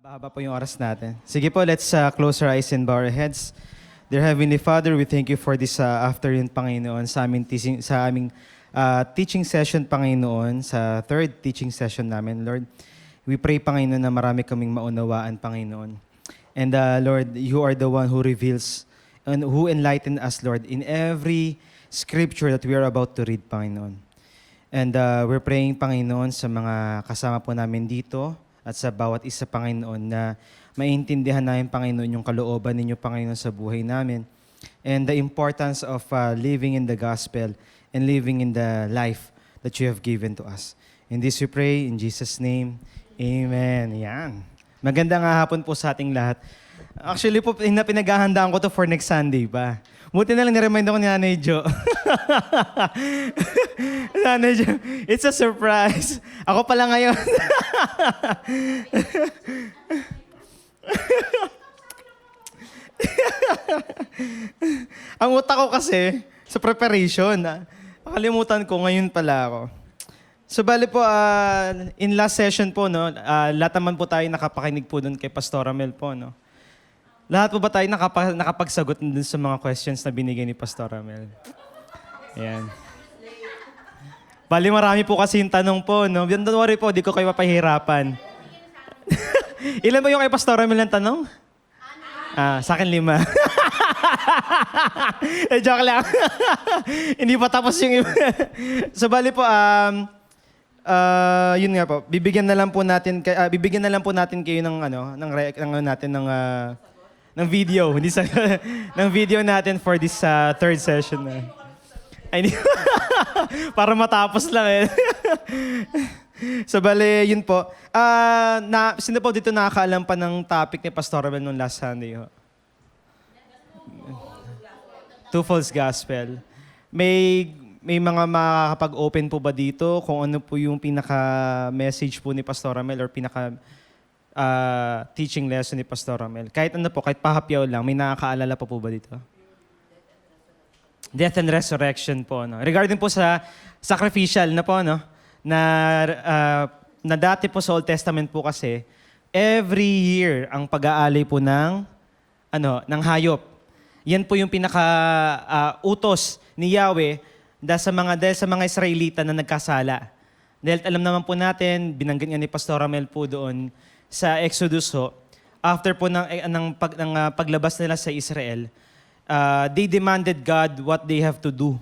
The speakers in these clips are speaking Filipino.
Mahaba po yung oras natin. Sige po, let's close our eyes and bow our heads. Dear Heavenly Father, we thank you for this afternoon, Panginoon, sa aming teaching session, Panginoon, sa third teaching session namin, Lord. We pray, Panginoon, na marami kaming maunawaan, Panginoon. And Lord, you are the one who reveals and who enlighten us, Lord, in every scripture that we are about to read, Panginoon. And we're praying, Panginoon, sa mga kasama po namin dito at sa bawat isa, Panginoon, na maintindihan namin, Panginoon, yung kalooban ninyo, Panginoon, sa buhay namin. And the importance of living in the gospel and living in the life that you have given to us. In this we pray, in Jesus' name, Amen. Yan. Magandang hapon po sa ating lahat. Actually po, pinaghahandaan ko to for next Sunday pa. Buti na lang niremind ako ni Nanay Jo. Nanay Jo, it's a surprise. Ako pala ngayon. Ang utak ko kasi, sa preparation, makalimutan ko, ngayon pala ako. So bali po, in last session po, no, lahat naman po tayo nakapakinig po doon kay Pastor Amel po, no? Lahat po ba tayo nakapagsagot dun sa mga questions na binigay ni Pastor Amel? Ayan. Bali, marami po kasi yung tanong po, no? Don't worry po, di ko kayo mapahirapan. Ilan ba yung kay Pastor Amel ng tanong? Sa akin 5. Joke lang. Hindi pa tapos yung iba. So bali po, yun nga po. Bibigyan na lang po natin kayo ng ng video, hindi sa ng video natin for this third session na. Ay, para matapos lang eh. So bale, yun po. Sino po dito nakakaalam pa ng topic ni Pastor Abel nung last Sunday? Ho? Two false gospel. May mga makakapag-open po ba dito kung ano po yung pinaka-message po ni Pastor Amel or teaching lesson ni Pastor Amel? Kahit ano po, kahit pahapyaw lang, may nakakaalala pa po ba dito? Death and resurrection po, no? Regarding po sa sacrificial na po, no? Na dati po sa Old Testament po kasi, every year ang pag-aalay po ng hayop. Yan po yung pinaka-utos ni Yahweh dahil sa mga Israelita na nagkasala. Dahil alam naman po natin, binanggit nga ni Pastor Amel po doon sa Exodus ho, after po ng paglabas nila sa Israel, they demanded God what they have to do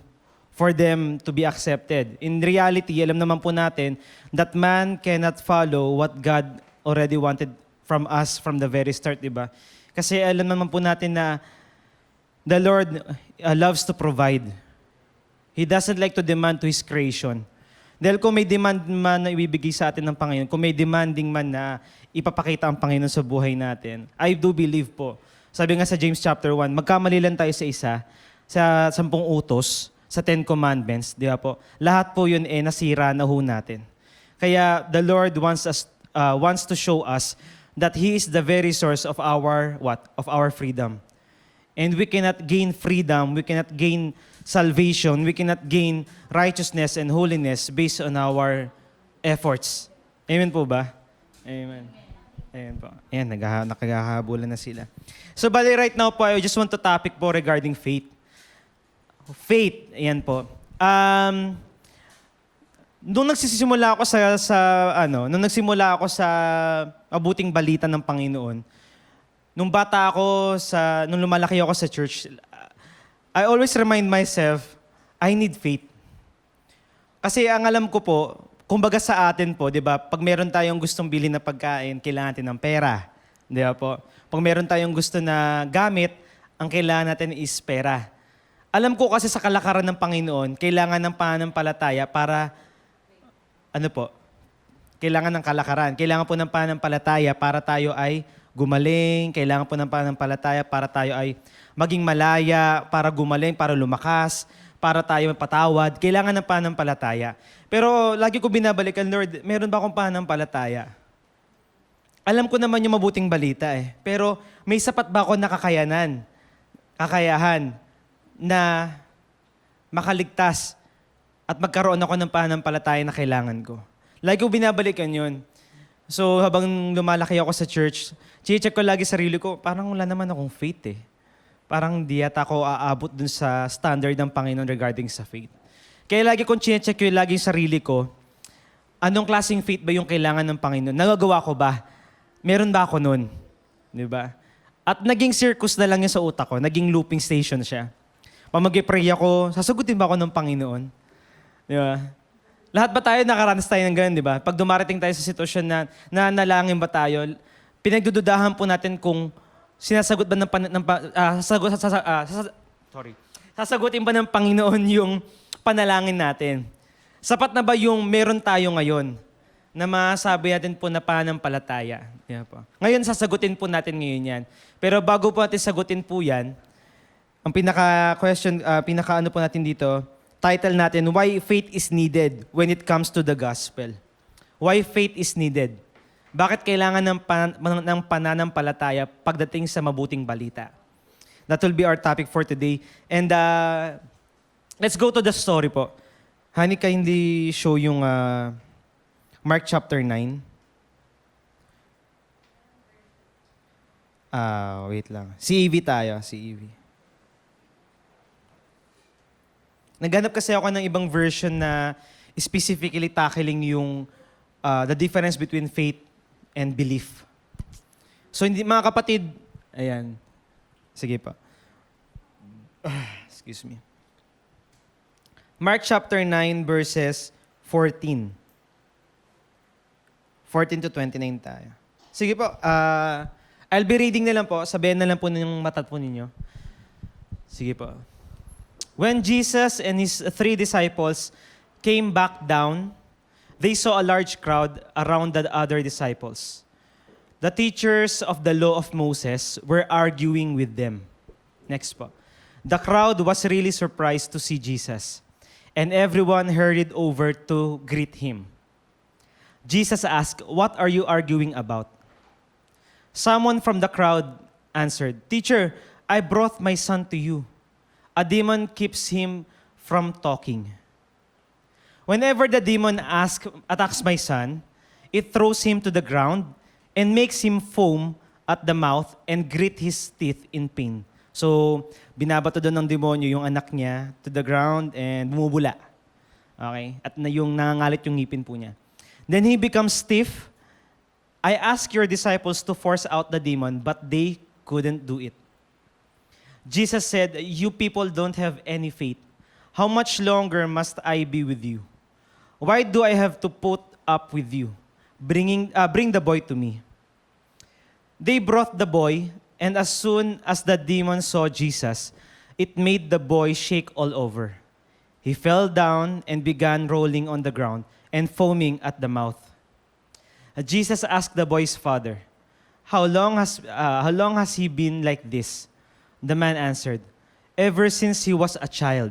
for them to be accepted. In reality, alam naman po natin that man cannot follow what God already wanted from us from the very start, di ba? Kasi alam naman po natin na the Lord loves to provide. He doesn't like to demand to His creation. Dahil kung may demand man na ibibigay sa atin ng Panginoon, kung may demanding man na ipapakita ang Panginoon sa buhay natin, I do believe po. Sabi nga sa James chapter 1, magkamali lang tayo sa isa, sa 10 utos, sa 10 commandments, di ba po? Lahat po yun nasira na ho natin. Kaya the Lord wants to show us that He is the very source of our freedom. And we cannot gain freedom, we cannot gain salvation, we cannot gain righteousness and holiness based on our efforts. Amen po ba? Amen. Ayan po. Ayan, nakagahabulan na sila. So, bali right now po, I just want to topic po regarding faith. Faith, ayan po. Nung nagsisimula ako nung nagsimula ako sa mabuting balita ng Panginoon, nung bata ako, nung lumalaki ako sa church, I always remind myself, I need faith. Kasi ang alam ko po, kumbaga sa atin po, di ba, pag meron tayong gustong bilhin na pagkain, kailangan natin ng pera. Di ba po? Pag meron tayong gusto na gamit, ang kailangan natin is pera. Alam ko kasi sa kalakaran ng Panginoon, kailangan ng pananampalataya para, kailangan ng kalakaran. Kailangan po ng pananampalataya para tayo ay gumaling. Kailangan po ng pananampalataya para tayo ay maging malaya, para gumaling, para lumakas, para tayo mapatawad. Kailangan ng pananampalataya. Pero lagi ko binabalikan, Lord, meron ba akong pananampalataya? Alam ko naman yung mabuting balita eh. Pero may sapat ba ako na kakayahan na makaligtas at magkaroon ako ng pananampalataya na kailangan ko? Lagi ko binabalikan yun. So habang lumalaki ako sa church, check ko lagi sarili ko, parang wala naman akong faith eh. Parang di yata ako aabot dun sa standard ng Panginoon regarding sa faith. Kaya lagi kong check yung lagi yung sarili ko, anong klaseng faith ba yung kailangan ng Panginoon? Nagagawa ko ba? Meron ba ako nun? Di ba? At naging circus na lang yun sa utak ko. Naging looping station siya. Pag mag-pray ako, sasagutin ba ako ng Panginoon? Di ba? Lahat ba tayo nakaranas tayo ng ganun, di ba? Pag dumarating tayo sa sitwasyon na nanalangin ba tayo, pinagdududahan po natin kung sinasagot ba sasagutin ba ng Panginoon yung panalangin natin? Sapat na ba yung meron tayo ngayon na masabi natin po na pananampalataya? Yan po. Ngayon, sasagutin po natin ngayon yan. Pero bago po natin sagutin po yan, ang pinaka-question, pinaka-ano po natin dito, title natin, Why Faith is Needed When It Comes to the Gospel. Why faith is needed? Bakit kailangan ng pananampalataya pagdating sa mabuting balita? That will be our topic for today. And let's go to the story po. Hani ka hindi show yung Mark chapter 9. Wait lang. Si Evie tayo, si Evie. Naghanap kasi ako ng ibang version na specifically tackling yung the difference between faith and belief. So hindi mga kapatid, ayan. Sige pa. Excuse me. Mark chapter 9 verses 14. 14 to 29 tayo. Sige po, I'll be reading na lang po. Sabihin na lang po ng mata po ninyo. Sige po. When Jesus and his 3 disciples came back down, they saw a large crowd around the other disciples. The teachers of the law of Moses were arguing with them. Next po. The crowd was really surprised to see Jesus, and everyone hurried over to greet him. Jesus asked, "What are you arguing about?" Someone from the crowd answered, "Teacher, I brought my son to you. A demon keeps him from talking. Whenever the demon attacks my son, it throws him to the ground and makes him foam at the mouth and grit his teeth in pain." So, binabato doon ng demonyo yung anak niya to the ground and bumubula. Okay? At yung nangangalit yung ngipin po niya. Then he becomes stiff. I asked your disciples to force out the demon, but they couldn't do it. Jesus said, "You people don't have any faith. How much longer must I be with you? Why do I have to put up with you? Bring the boy to me." They brought the boy, and as soon as the demon saw Jesus, it made the boy shake all over. He fell down and began rolling on the ground and foaming at the mouth. Jesus asked the boy's father, how long has he been like this?" The man answered, "Ever since he was a child.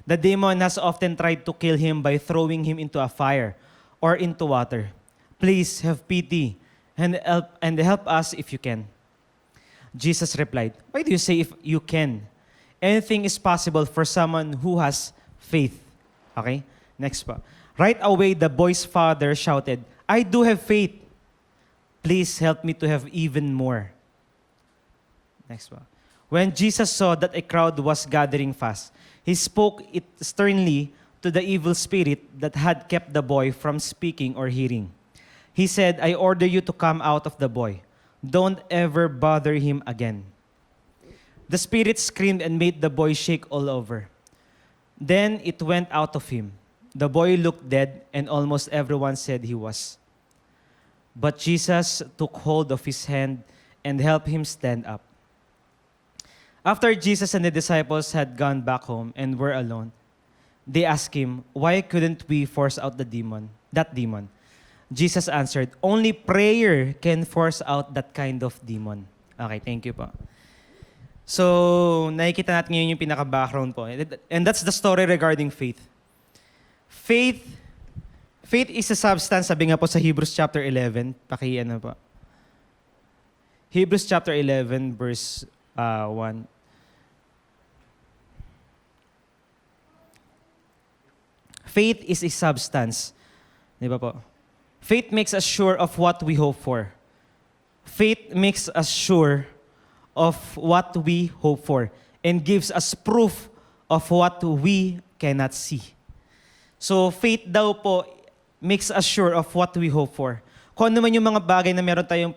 The demon has often tried to kill him by throwing him into a fire or into water. Please have pity and help us if you can." Jesus replied, "Why do you say if you can? Anything is possible for someone who has faith." Okay? Next pa. Right away, the boy's father shouted, "I do have faith. Please help me to have even more." Next pa. When Jesus saw that a crowd was gathering fast, he spoke it sternly to the evil spirit that had kept the boy from speaking or hearing. He said, "I order you to come out of the boy. Don't ever bother him again." The spirit screamed and made the boy shake all over. Then it went out of him. The boy looked dead, and almost everyone said he was. But Jesus took hold of his hand and helped him stand up. After Jesus and the disciples had gone back home and were alone, they asked him, "Why couldn't we force out that demon?" Jesus answered, "Only prayer can force out that kind of demon." Okay, thank you po. So, nakikita natin ngayon yung pinaka-background po. And that's the story regarding faith. Faith is a substance, sabi nga po sa Hebrews chapter 11, ano po. Hebrews chapter 11, verse 1. Faith is a substance. Di ba po? Faith makes us sure of what we hope for. Faith makes us sure of what we hope for and gives us proof of what we cannot see. So faith daw po makes us sure of what we hope for. Kung ano man yung mga bagay na meron tayong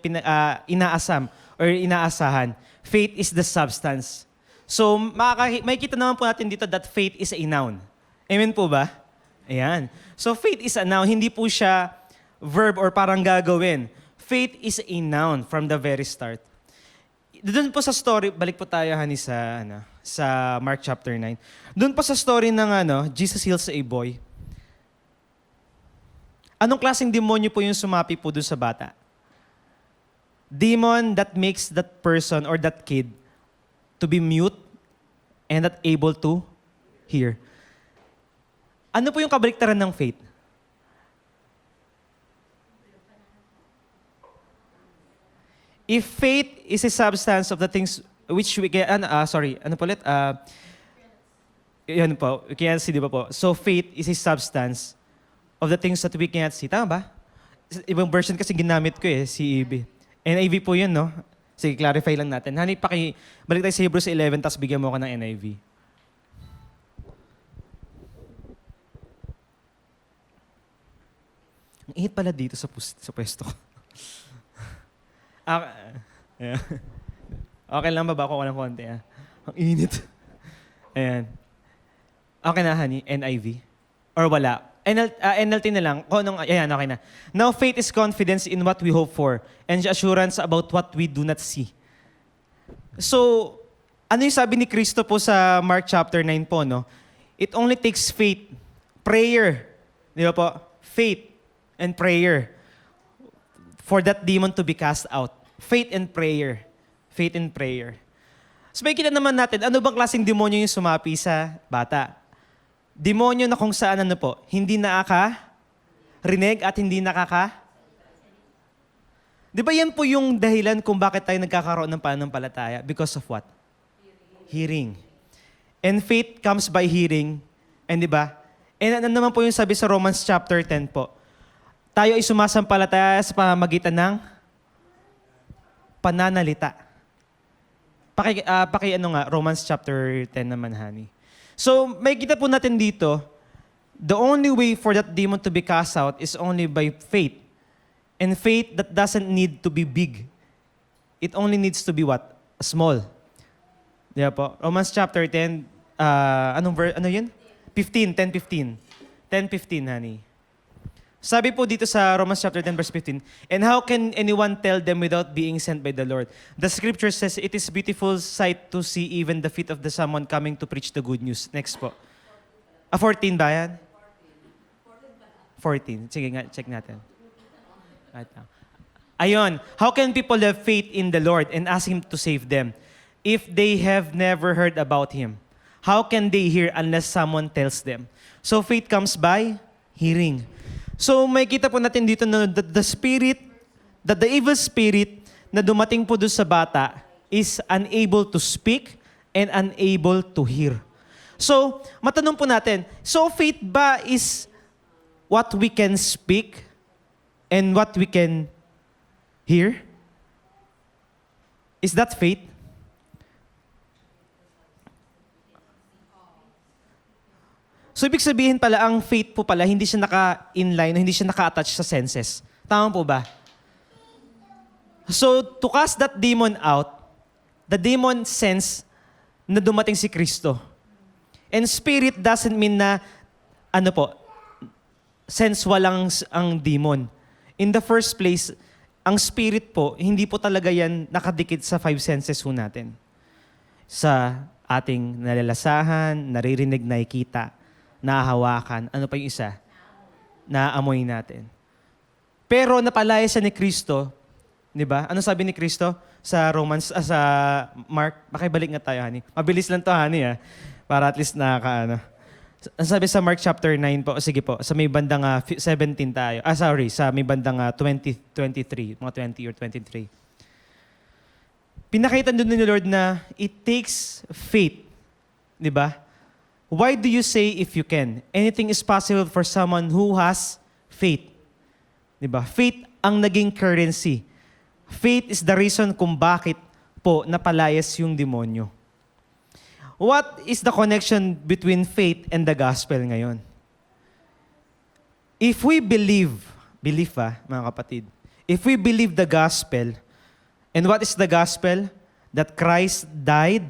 inaasam or inaasahan, faith is the substance. So makikita naman po natin dito that faith is a noun. Amen po ba? Ayan. So faith is a noun, hindi po siya verb or parang gagawin. Faith is a noun from the very start. Doon po sa story, balik po tayo sa Mark chapter 9. Doon po sa story ng Jesus heals a boy. Anong klaseng demonyo po yung sumapi po doon sa bata? Demon that makes that person or that kid to be mute and not able to hear. Ano po yung kabaliktaran ng faith? If faith is a substance of the things which we can, yan po, we can't see, di ba po? So faith is a substance of the things that we can't see. Tama ba? Ibang version kasi ginamit ko CEB. NIV po yun, no? Sige, clarify lang natin. Balik tayo sa Hebrews 11, tapos bigyan mo ako ng NIV. Ang init pala dito sa pwesto ko. Okay lang ba ako ng konti? Ang init. Ayan. Okay na, honey? NIV? Or wala? NLT na lang. Ayan, okay na. Now, faith is confidence in what we hope for and assurance about what we do not see. So, ano yung sabi ni Kristo po sa Mark chapter 9 po, no? It only takes faith, prayer, di ba po? Faith and prayer for that demon to be cast out. Faith and prayer. Faith and prayer. So, may kita naman natin, ano bang klaseng demonyo yung sumapi sa bata? Demonyo na kung saan hindi nakaka-rinig at hindi Di ba yan po yung dahilan kung bakit tayo nagkakaroon ng pananampalataya? Because of what? Hearing. And faith comes by hearing. And di ba? And ano naman po yung sabi sa Romans chapter 10 po? Tayo ay sumasampalataya sa pamamagitan ng pananalita. Romans chapter 10 naman, honey. So, may kita po natin dito, the only way for that demon to be cast out is only by faith. And faith that doesn't need to be big. It only needs to be what? Small. Diba po? Romans chapter 10, ano yun? 10:15, honey. Sabi po dito sa Romans chapter 10, verse 15, and how can anyone tell them without being sent by the Lord? The scripture says, it is beautiful sight to see even the feet of the someone coming to preach the good news. Next po. 14 ba yan? 14. Sige nga, check natin. Ayun. How can people have faith in the Lord and ask Him to save them if they have never heard about Him? How can they hear unless someone tells them? So faith comes by hearing. So may kita po natin dito na the evil spirit na dumating po doon sa bata is unable to speak and unable to hear. So, matanong po natin, so faith ba is what we can speak and what we can hear? Is that faith? So, ibig sabihin pala, ang faith po pala, hindi siya naka-inline, hindi siya naka-attach sa senses. Tama po ba? So, to cast that demon out, the demon sense na dumating si Kristo. And spirit doesn't mean na, sense walang ang demon. In the first place, ang spirit po, hindi po talaga yan nakadikit sa 5 senses po natin. Sa ating nalalasahan, naririnig, nakikita, nahahawakan, ano pa yung isa? Naamoy natin. Pero napalaya siya ni Kristo, di ba? Ano sabi ni Kristo sa sa Mark? Makibalik nga tayo, honey. Mabilis lang to, honey, para at least Ang sabi sa Mark chapter 9 po, sige po, sa may bandang 17 tayo. Sa may bandang 23, mga 20 or 23. Pinakita doon ni Lord na it takes faith, di ba? Why do you say if you can? Anything is possible for someone who has faith. 'Di ba? Faith ang naging currency. Faith is the reason kung bakit po napalayas yung demonyo. What is the connection between faith and the gospel ngayon? If we believe mga kapatid, if we believe the gospel, and what is the gospel? That Christ died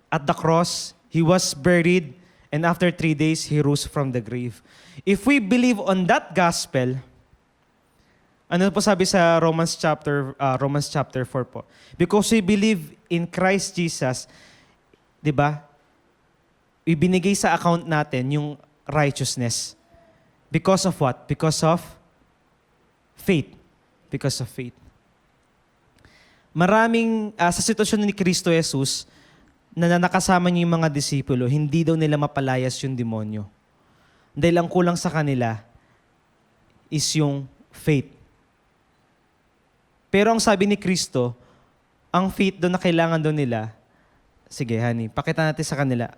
at the cross, He was buried, and after 3 days, He rose from the grave. If we believe on that gospel, ano po sabi sa Romans chapter 4 po? Because we believe in Christ Jesus, di ba? Ibinigay sa account natin yung righteousness. Because of what? Because of faith. Because of faith. Maraming, sa sitwasyon ni Kristo Jesus, na nakasama niya yung mga disipulo, hindi daw nila mapalayas yung demonyo. Dahil ang kulang sa kanila is yung faith. Pero ang sabi ni Kristo, ang faith doon na kailangan doon nila, sige, honey, pakita natin sa kanila.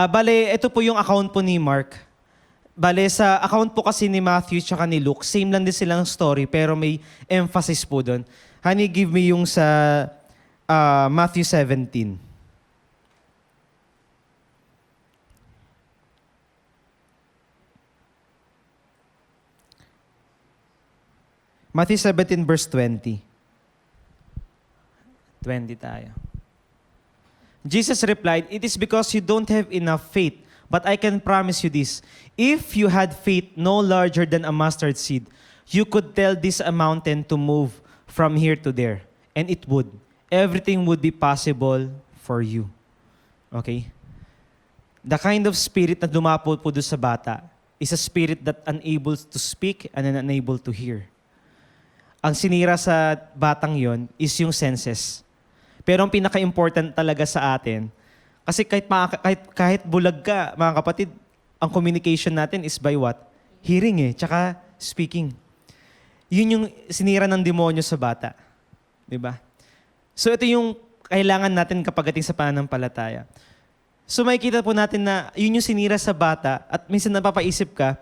Bale, ito po yung account po ni Mark. Bale, sa account po kasi ni Matthew tsaka ni Luke, same lang din silang story, pero may emphasis po doon. Honey, give me yung sa Matthew 17. Matthew 17 verse 20. 20 tayo. Jesus replied, "It is because you don't have enough faith. But I can promise you this, if you had faith no larger than a mustard seed, you could tell this mountain to move from here to there, and it would. Everything would be possible for you." Okay? The kind of spirit na dumapot po doon sa bata is a spirit that unable to speak and unable to hear. Ang sinira sa batang yon is yung senses. Pero ang pinaka-important talaga sa atin, kasi kahit bulag ka, mga kapatid, ang communication natin is by what? Hearing tsaka speaking. Yun yung sinira ng demonyo sa bata. Diba? So ito yung kailangan natin kapag ating sa pananampalataya. So makikita po natin na yun yung sinira sa bata at minsan napapaisip ka,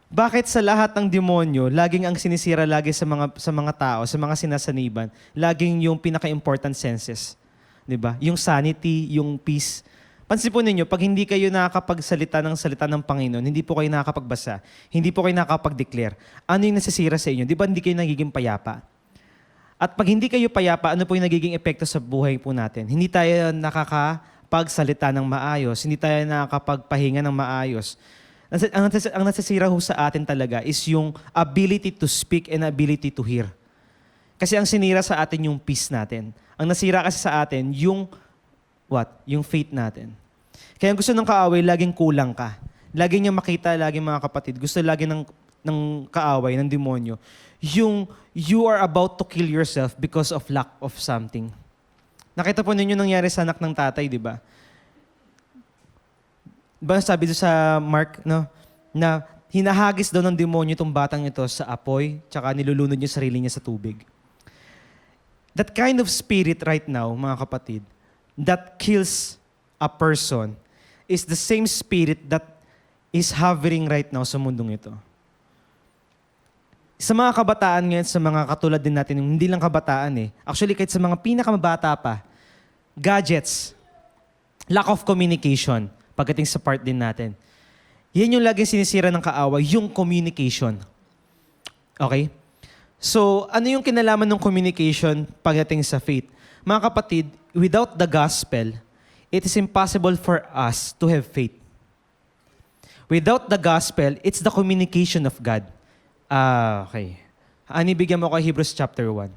bakit sa lahat ng demonyo, laging ang sinisira lagi sa mga tao, sa mga sinasaniban, laging yung pinaka-important senses. Diba? Yung sanity, yung peace. Pansin po ninyo, pag hindi kayo nakakapagsalita ng salita ng Panginoon, hindi po kayo nakakapagbasa, hindi po kayo nakakapag-declare, ano yung nasisira sa inyo? Di ba hindi kayo nagiging payapa? At pag hindi kayo payapa, ano po yung nagiging epekto sa buhay po natin? Hindi tayo nakakapagsalita ng maayos, hindi tayo nakakapagpahinga ng maayos. Ang nasisira ho sa atin talaga is yung ability to speak and ability to hear. Kasi ang sinira sa atin yung peace natin. Ang nasira kasi sa atin yung what? Yung faith natin. Kaya gusto ng kaaway, laging kulang ka. Lagi niya makita, lagi mga kapatid, gusto lagi ng kaaway, ng demonyo, yung you are about to kill yourself because of lack of something. Nakita po ninyo nangyari sa anak ng tatay, di ba? Diba sabi doon sa Mark, no, na hinahagis daw ng demonyo itong batang ito sa apoy, tsaka nilulunod niya sarili niya sa tubig. That kind of spirit right now, mga kapatid, that kills a person is the same spirit that is hovering right now sa mundong ito. Sa mga kabataan ngayon, sa mga katulad din natin, hindi lang kabataan actually kahit sa mga pinakamabata pa, gadgets, lack of communication, pagdating sa part din natin. Yan yung laging sinisira ng kaaway, yung communication. Okay? So, ano yung kinalaman ng communication pagdating sa faith? Mga kapatid, without the gospel, it is impossible for us to have faith. Without the gospel, it's the communication of God. Okay. Ani, bigyan mo ko Hebrews chapter 1.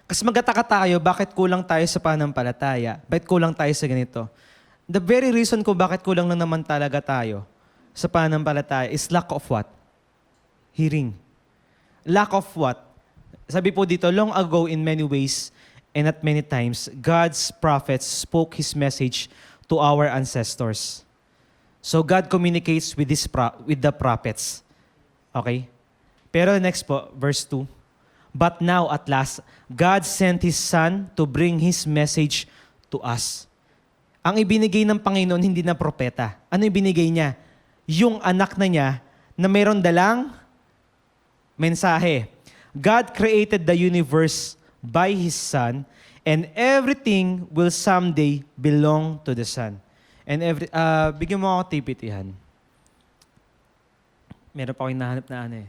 Kasi magtataka tayo, bakit kulang tayo sa pananampalataya? Bakit kulang tayo sa ganito? The very reason ko bakit kulang na naman talaga tayo sa pananampalataya is lack of what? Hearing. Lack of what? Sabi po dito, long ago in many ways and at many times, God's prophets spoke His message to our ancestors. So God communicates with the prophets. Okay? Pero next po, verse 2. But now, at last, God sent His Son to bring His message to us. Ang ibinigay ng Panginoon, hindi na propeta. Ano ibinigay niya? Yung anak na niya na mayroon dalang mensahe. God created the universe by His Son, and everything will someday belong to the Son. And bigyan mo ako tipitihan. Meron pa akong hinahanap na ano eh.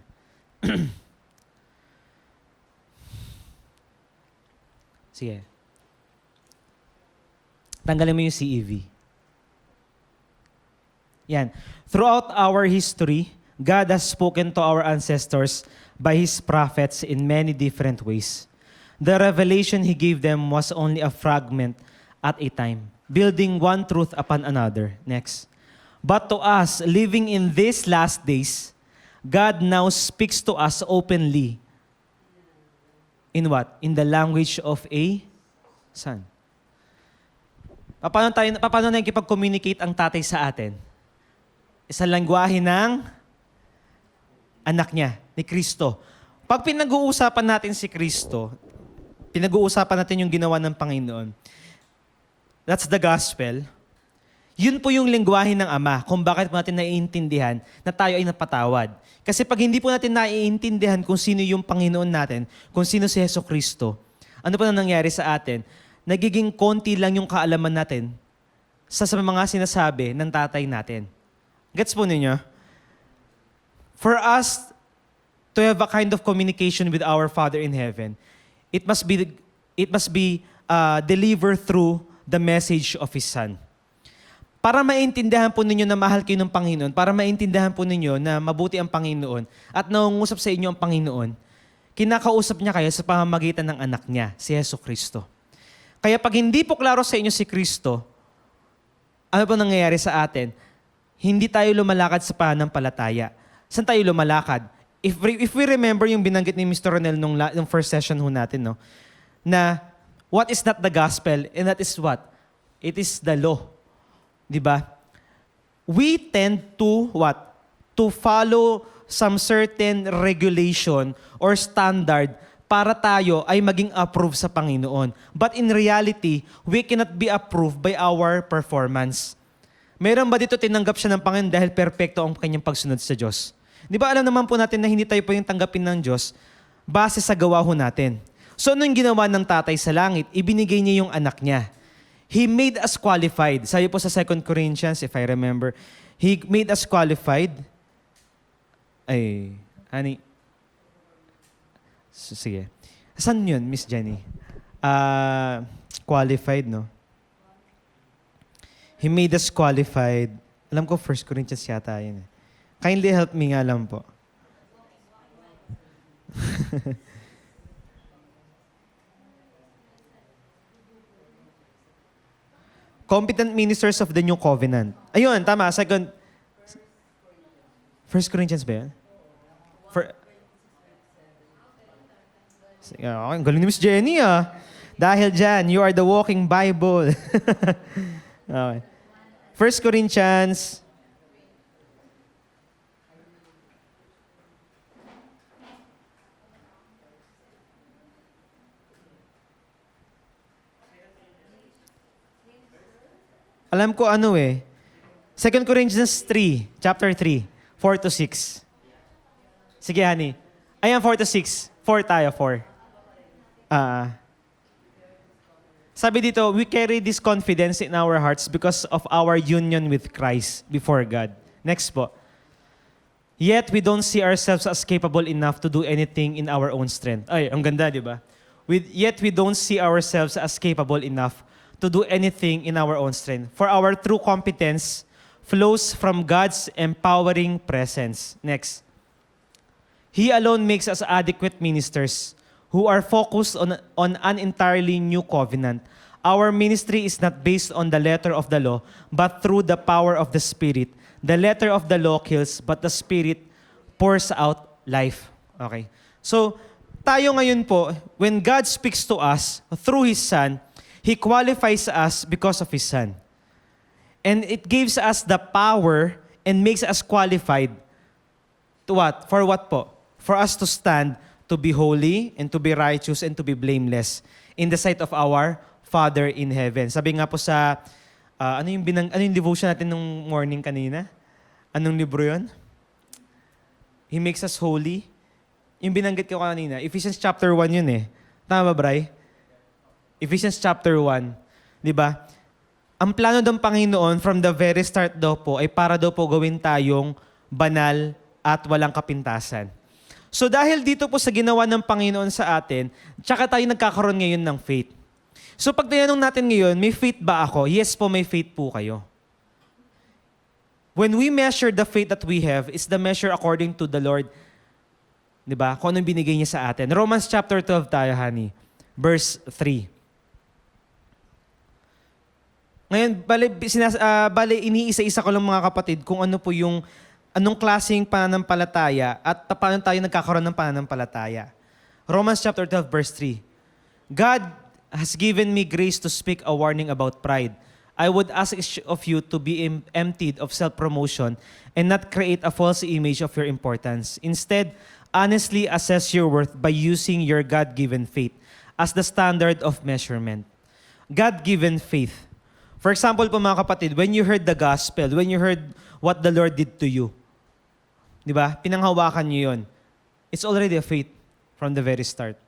Sige. Tanggalin mo yung CEV. Yan. Throughout our history, God has spoken to our ancestors by His prophets in many different ways. The revelation He gave them was only a fragment at a time, building one truth upon another. Next. But to us, living in these last days, God now speaks to us openly. In what? In the language of a son. Paano nakikipag-communicate ang tatay sa atin? Sa lengguwahe ng anak niya, ni Kristo. Pag pinag-uusapan natin si Kristo, pinag-uusapan natin yung ginawa ng Panginoon, that's the gospel. Yun po yung lengguwahe ng Ama kung bakit po natin naiintindihan na tayo ay napatawad. Kasi pag hindi po natin naiintindihan kung sino yung Panginoon natin, kung sino si Jesucristo, ano po na nangyari sa atin? Nagiging konti lang yung kaalaman natin sa mga sinasabi ng tatay natin. Gets po ninyo? For us to have a kind of communication with our Father in heaven, it must be delivered through the message of His Son. Para maintindihan po ninyo na mahal kayo ng Panginoon, para maintindihan po ninyo na mabuti ang Panginoon at nangungusap sa inyo ang Panginoon, kinakausap niya kayo sa pamamagitan ng anak niya, si Jesucristo. Kaya pag hindi po klaro sa inyo si Kristo, ano po nangyayari sa atin? Hindi tayo lumalakad sa pananampalataya. Saan tayo lumalakad? If we remember yung binanggit ni Mr. Ronel nung first session ho natin, no? Na what is not the gospel and that is what? It is the law. Diba? We tend to what? To follow some certain regulation or standard para tayo ay maging approved sa Panginoon. But in reality, we cannot be approved by our performance. Meron ba dito tinanggap siya ng Panginoon dahil perpekto ang kanyang pagsunod sa Diyos? Di ba alam naman po natin na hindi tayo po yung tanggapin ng Diyos base sa gawa ho natin. So anong ginawa ng tatay sa langit? Ibinigay niya yung anak niya. He made us qualified. Sabi po sa 2 Corinthians, if I remember, He made us qualified. Sige. Saan yun, Miss Jenny? Qualified, no? He made us qualified. Alam ko, 1 Corinthians yata yun. Kindly help me nga lang po. Competent ministers of the new covenant. Ayun, tama. 1 Corinthians ba yan? Ang galing ni Miss Jenny, ah. Dahil dyan, you are the walking Bible. Okay. 1 Corinthians. Alam ko ano eh. 2 Corinthians 3, chapter 3, 4 to 6. Sige, honey. Ayan, 4 to 6. 4 tayo, 4. Sabi dito, we carry this confidence in our hearts because of our union with Christ before God. Next po. Yet we don't see ourselves as capable enough to do anything in our own strength. Ay, ang ganda, di ba? Yet we don't see ourselves as capable enough to do anything in our own strength. For our true competence flows from God's empowering presence. Next. He alone makes us adequate ministers who are focused on an entirely new covenant. Our ministry is not based on the letter of the law, but through the power of the Spirit. The letter of the law kills, but the Spirit pours out life. Okay. So, tayo ngayon po, when God speaks to us through His Son, He qualifies us because of His Son. And it gives us the power and makes us qualified to what? For what po? For us to stand, to be holy, and to be righteous, and to be blameless in the sight of our Father in heaven. Sabi nga po sa, ano yung devotion natin nung morning kanina? Anong libro yun? He makes us holy. Yung binanggit ko kanina, Ephesians chapter 1 yun eh. Tama ba, Bray? Ephesians chapter 1. Di ba? Ang plano ng Panginoon from the very start daw po ay para daw po gawin tayong banal at walang kapintasan. So dahil dito po sa ginawa ng Panginoon sa atin, tsaka tayo nagkakaroon ngayon ng faith. So pag tinanong natin ngayon, may faith ba ako? Yes po, may faith po kayo. When we measure the faith that we have, is the measure according to the Lord. Diba? Kung anong binigay niya sa atin. Romans chapter 12 tayo, honey. Verse 3. Ngayon, bali iniisa-isa ko lang mga kapatid kung ano po yung anong klaseng pananampalataya at paano tayo nagkakaroon ng pananampalataya. Romans chapter 12 verse 3. God has given me grace to speak a warning about pride. I would ask each of you to be emptied of self-promotion and not create a false image of your importance. Instead, honestly assess your worth by using your God-given faith as the standard of measurement. God-given faith. For example po mga kapatid, when you heard the gospel, when you heard what the Lord did to you, di ba? Pinanghawakan niyo yun. It's already a faith from the very start.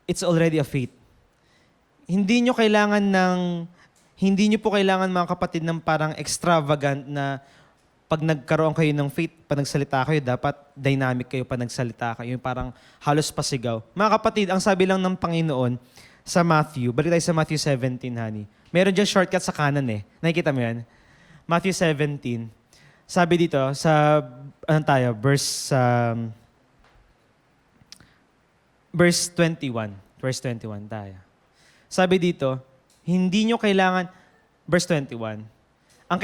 It's already a faith. Hindi nyo po kailangan mga kapatid ng parang extravagant na pag nagkaroon kayo ng faith, pag nagsalita kayo, dapat dynamic kayo pag nagsalita kayo, yung parang halos pasigaw. Mga kapatid, ang sabi lang ng Panginoon sa Matthew, balik tayo sa Matthew 17, honey. Meron dyan shortcut sa kanan eh. Nakikita mo yan? Matthew 17. Sabi dito, verse 21. Verse 21 tayo. Sabi dito, hindi nyo kailangan, verse 21, ang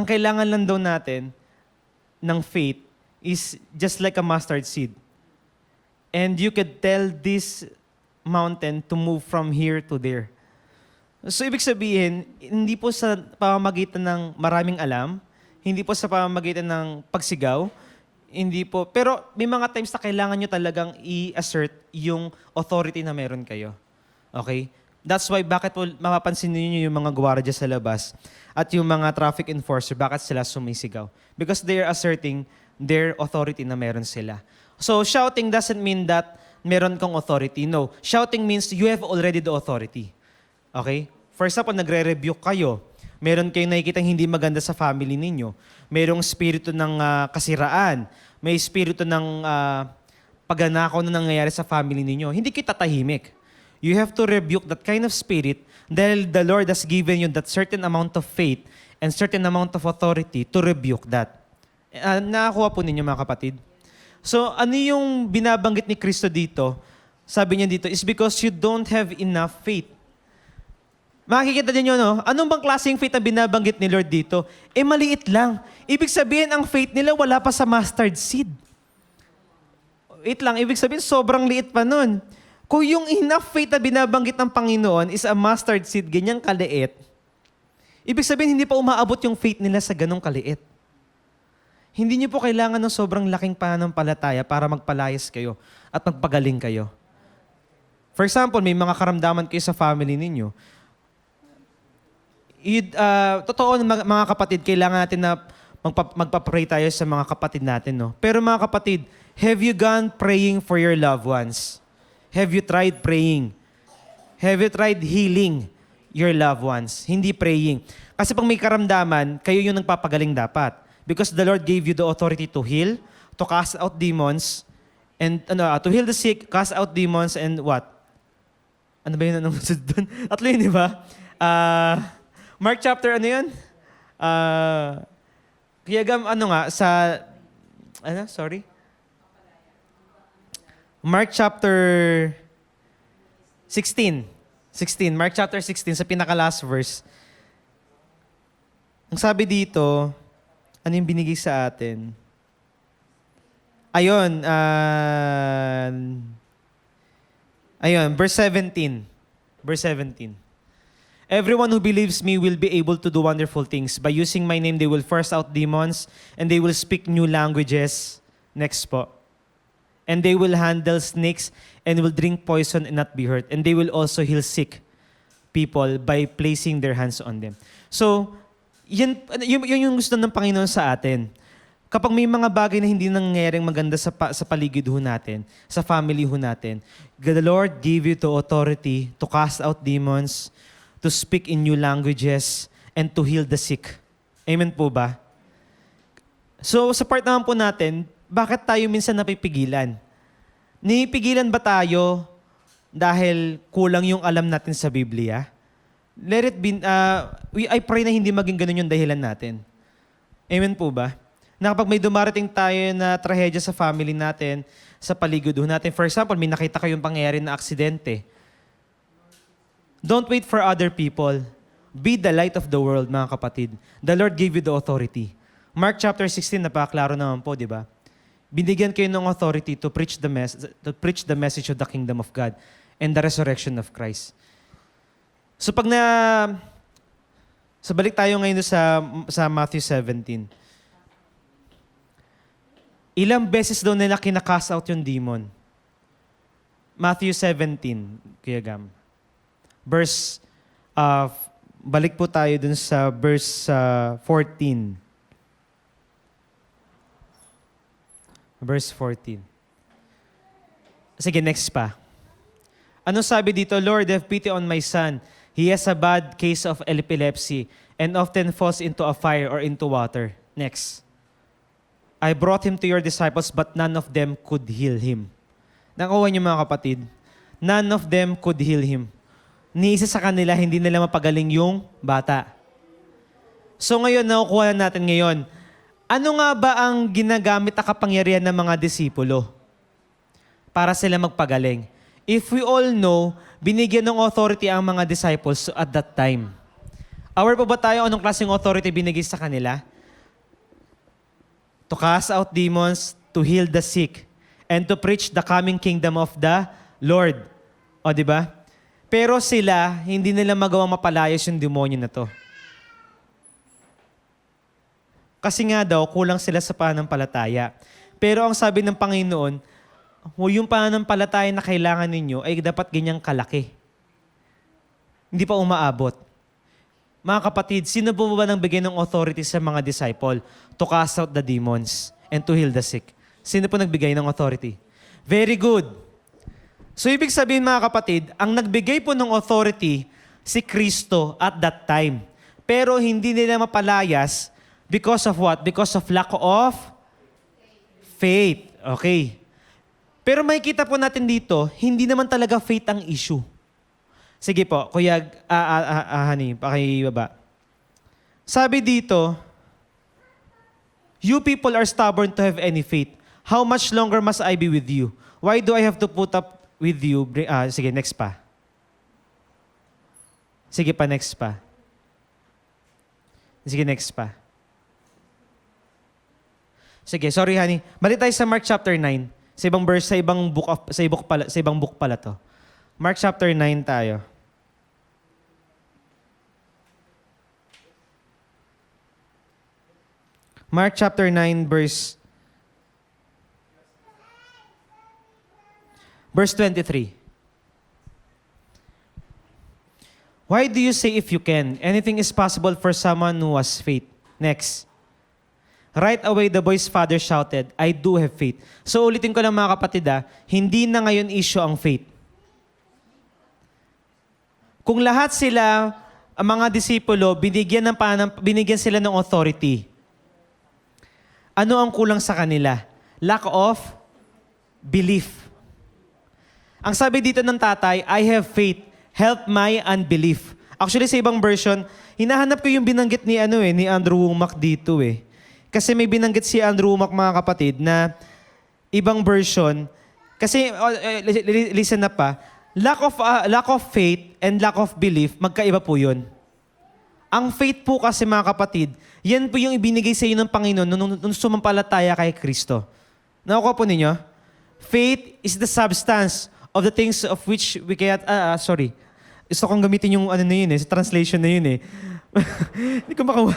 kailangan lang daw natin ng faith is just like a mustard seed. And you could tell this mountain to move from here to there. So ibig sabihin, hindi po sa pamamagitan ng maraming alam, hindi po sa pamamagitan ng pagsigaw, hindi po, pero may mga times na kailangan nyo talagang i-assert yung authority na meron kayo. Okay? That's why bakit po mapapansin niyo yung mga gwardiya sa labas at yung mga traffic enforcer, bakit sila sumisigaw? Because they are asserting their authority na meron sila. So shouting doesn't mean that meron kang authority. No. Shouting means you have already the authority. Okay? For example, nagre-rebuke kayo. Meron kayong nakikitang hindi maganda sa family ninyo. Merong spirito ng kasiraan. May spirito ng pagnanakaw na nangyayari sa family ninyo. Hindi kita tahimik. You have to rebuke that kind of spirit dahil the Lord has given you that certain amount of faith and certain amount of authority to rebuke that. Nakakuha po ninyo mga kapatid? So ano yung binabanggit ni Kristo dito? Sabi niya dito, is because you don't have enough faith. Makikita niyo, no? Anong bang klaseng faith na binabanggit ni Lord dito? Maliit lang. Ibig sabihin, ang faith nila wala pa sa mustard seed. Wait lang, ibig sabihin, sobrang liit pa nun. Kung yung enough faith na binabanggit ng Panginoon is a mustard seed, ganyang kaliit, ibig sabihin, hindi pa umaabot yung faith nila sa ganong kaliit. Hindi niyo po kailangan ng sobrang laking pananampalataya para magpalayas kayo at magpagaling kayo. For example, may mga karamdaman kayo sa family ninyo. Totoo, mga kapatid, kailangan natin na magpa-pray tayo sa mga kapatid natin. No? Pero mga kapatid, have you gone praying for your loved ones? Have you tried praying? Have you tried healing your loved ones? Hindi praying. Kasi pag may karamdaman, kayo yung nagpapagaling dapat. Because the Lord gave you the authority to heal, to cast out demons, and to heal the sick, cast out demons, and what? Ano ba yun? Anong doon? Tatlo yun, di ba? Mark chapter, ano yun? Kaya Mark chapter 16. Mark chapter 16, sa pinaka-last verse. Ang sabi dito, ano yung binigay sa atin? Ayun, verse 17. Verse 17. Everyone who believes me will be able to do wonderful things. By using my name, they will force out demons, and they will speak new languages. Next po. And they will handle snakes, and will drink poison and not be hurt. And they will also heal sick people by placing their hands on them. So, yun yung gusto ng Panginoon sa atin. Kapag may mga bagay na hindi nangyayaring maganda sa paligid ho natin, sa family ho natin, the Lord gave you the authority to cast out demons, to speak in new languages, and to heal the sick. Amen po ba? So sa part naman po natin, bakit tayo minsan napipigilan? Nipigilan ba tayo dahil kulang yung alam natin sa Biblia? Let it be, I pray na hindi maging ganun yung dahilan natin. Amen po ba? Na kapag may dumarating tayo na trahedya sa family natin, sa paligid natin, for example, may nakita kayong pangyayari na aksidente, don't wait for other people. Be the light of the world, mga kapatid. The Lord gave you the authority. Mark chapter 16, napaklaro naman po, di ba? Binigyan kayo ng authority to preach the message of the kingdom of God and the resurrection of Christ. So balik tayo ngayon sa Matthew 17. Ilang beses daw nila kinakast out yung demon? Matthew 17, Kuya Gam. Balik po tayo dun sa verse 14. Verse 14. Sige, next pa. Ano sabi dito? Lord, have pity on my son. He has a bad case of epilepsy and often falls into a fire or into water. Next. I brought him to your disciples, but none of them could heal him. Nakuha niyo mga kapatid? None of them could heal him. Ni isa sa kanila, hindi nila mapagaling yung bata. So ngayon, nakukuha natin ngayon. Ano nga ba ang ginagamit na kapangyarihan ng mga disipulo para sila magpagaling? If we all know, binigyan ng authority ang mga disciples at that time. Aware pa ba tayo anong klaseng authority binigay sa kanila? To cast out demons, to heal the sick, and to preach the coming kingdom of the Lord. O, di ba? Pero sila, hindi nila magawang mapalayas yung demonyo na to. Kasi nga daw, kulang sila sa pananampalataya. Pero ang sabi ng Panginoon, yung pananampalataya na kailangan ninyo ay dapat ganyang kalaki. Hindi pa umaabot. Mga kapatid, sino po ba nang bigyan ng authority sa mga disciple to cast out the demons and to heal the sick? Sino po nagbigay ng authority? Very good. So ibig sabihin mga kapatid, ang nagbigay po ng authority si Kristo at that time. Pero hindi nila mapalayas because of what? Because of lack of faith. Okay. Pero makikita po natin dito, hindi naman talaga faith ang issue. Sige po, Kuya Hani, pakibaba. Sabi dito, you people are stubborn to have any faith. How much longer must I be with you? Why do I have to put up with you? Sige, next pa. Sige pa, next pa. Sige, next pa. Sige, sorry honey. Balik tayo sa Mark chapter 9. Sa ibang verse, sa ibang book pala to. Mark chapter 9 tayo. Mark chapter 9 verse 23. Why do you say if you can? Anything is possible for someone who has faith. Next. Right away, the boy's father shouted, I do have faith. So ulitin ko lang mga kapatid, hindi na ngayon issue ang faith. Kung lahat sila, ang mga disipulo, binigyan sila ng authority. Ano ang kulang sa kanila? Lack of belief. Ang sabi dito ng tatay, I have faith, help my unbelief. Actually, sa ibang version, hinahanap ko yung binanggit ni Andrew Wommack dito eh. Kasi may binanggit si Andrew Wommack mga kapatid na ibang version. Kasi, listen na pa, lack of faith and lack of belief, magkaiba po yun. Ang faith po kasi mga kapatid, yan po yung ibinigay sa iyo ng Panginoon nung sumampalataya kay Kristo. Nakuha po ninyo? Faith is the substance of the things of which we cannot... Gusto kong gamitin yung sa translation na yun eh. Hindi ko makawa.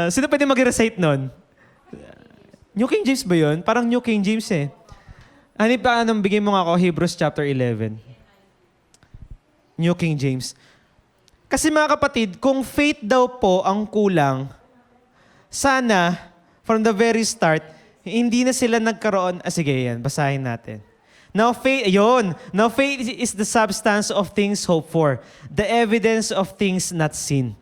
Sino pwede mag-recite nun? New King James ba yun? Parang New King James eh. Bigay mo nga ako, Hebrews chapter 11. New King James. Kasi mga kapatid, kung faith daw po ang kulang, sana from the very start, hindi na sila nagkaroon. Sige, yan, basahin natin. Now faith, yun. Now faith is the substance of things hoped for, the evidence of things not seen.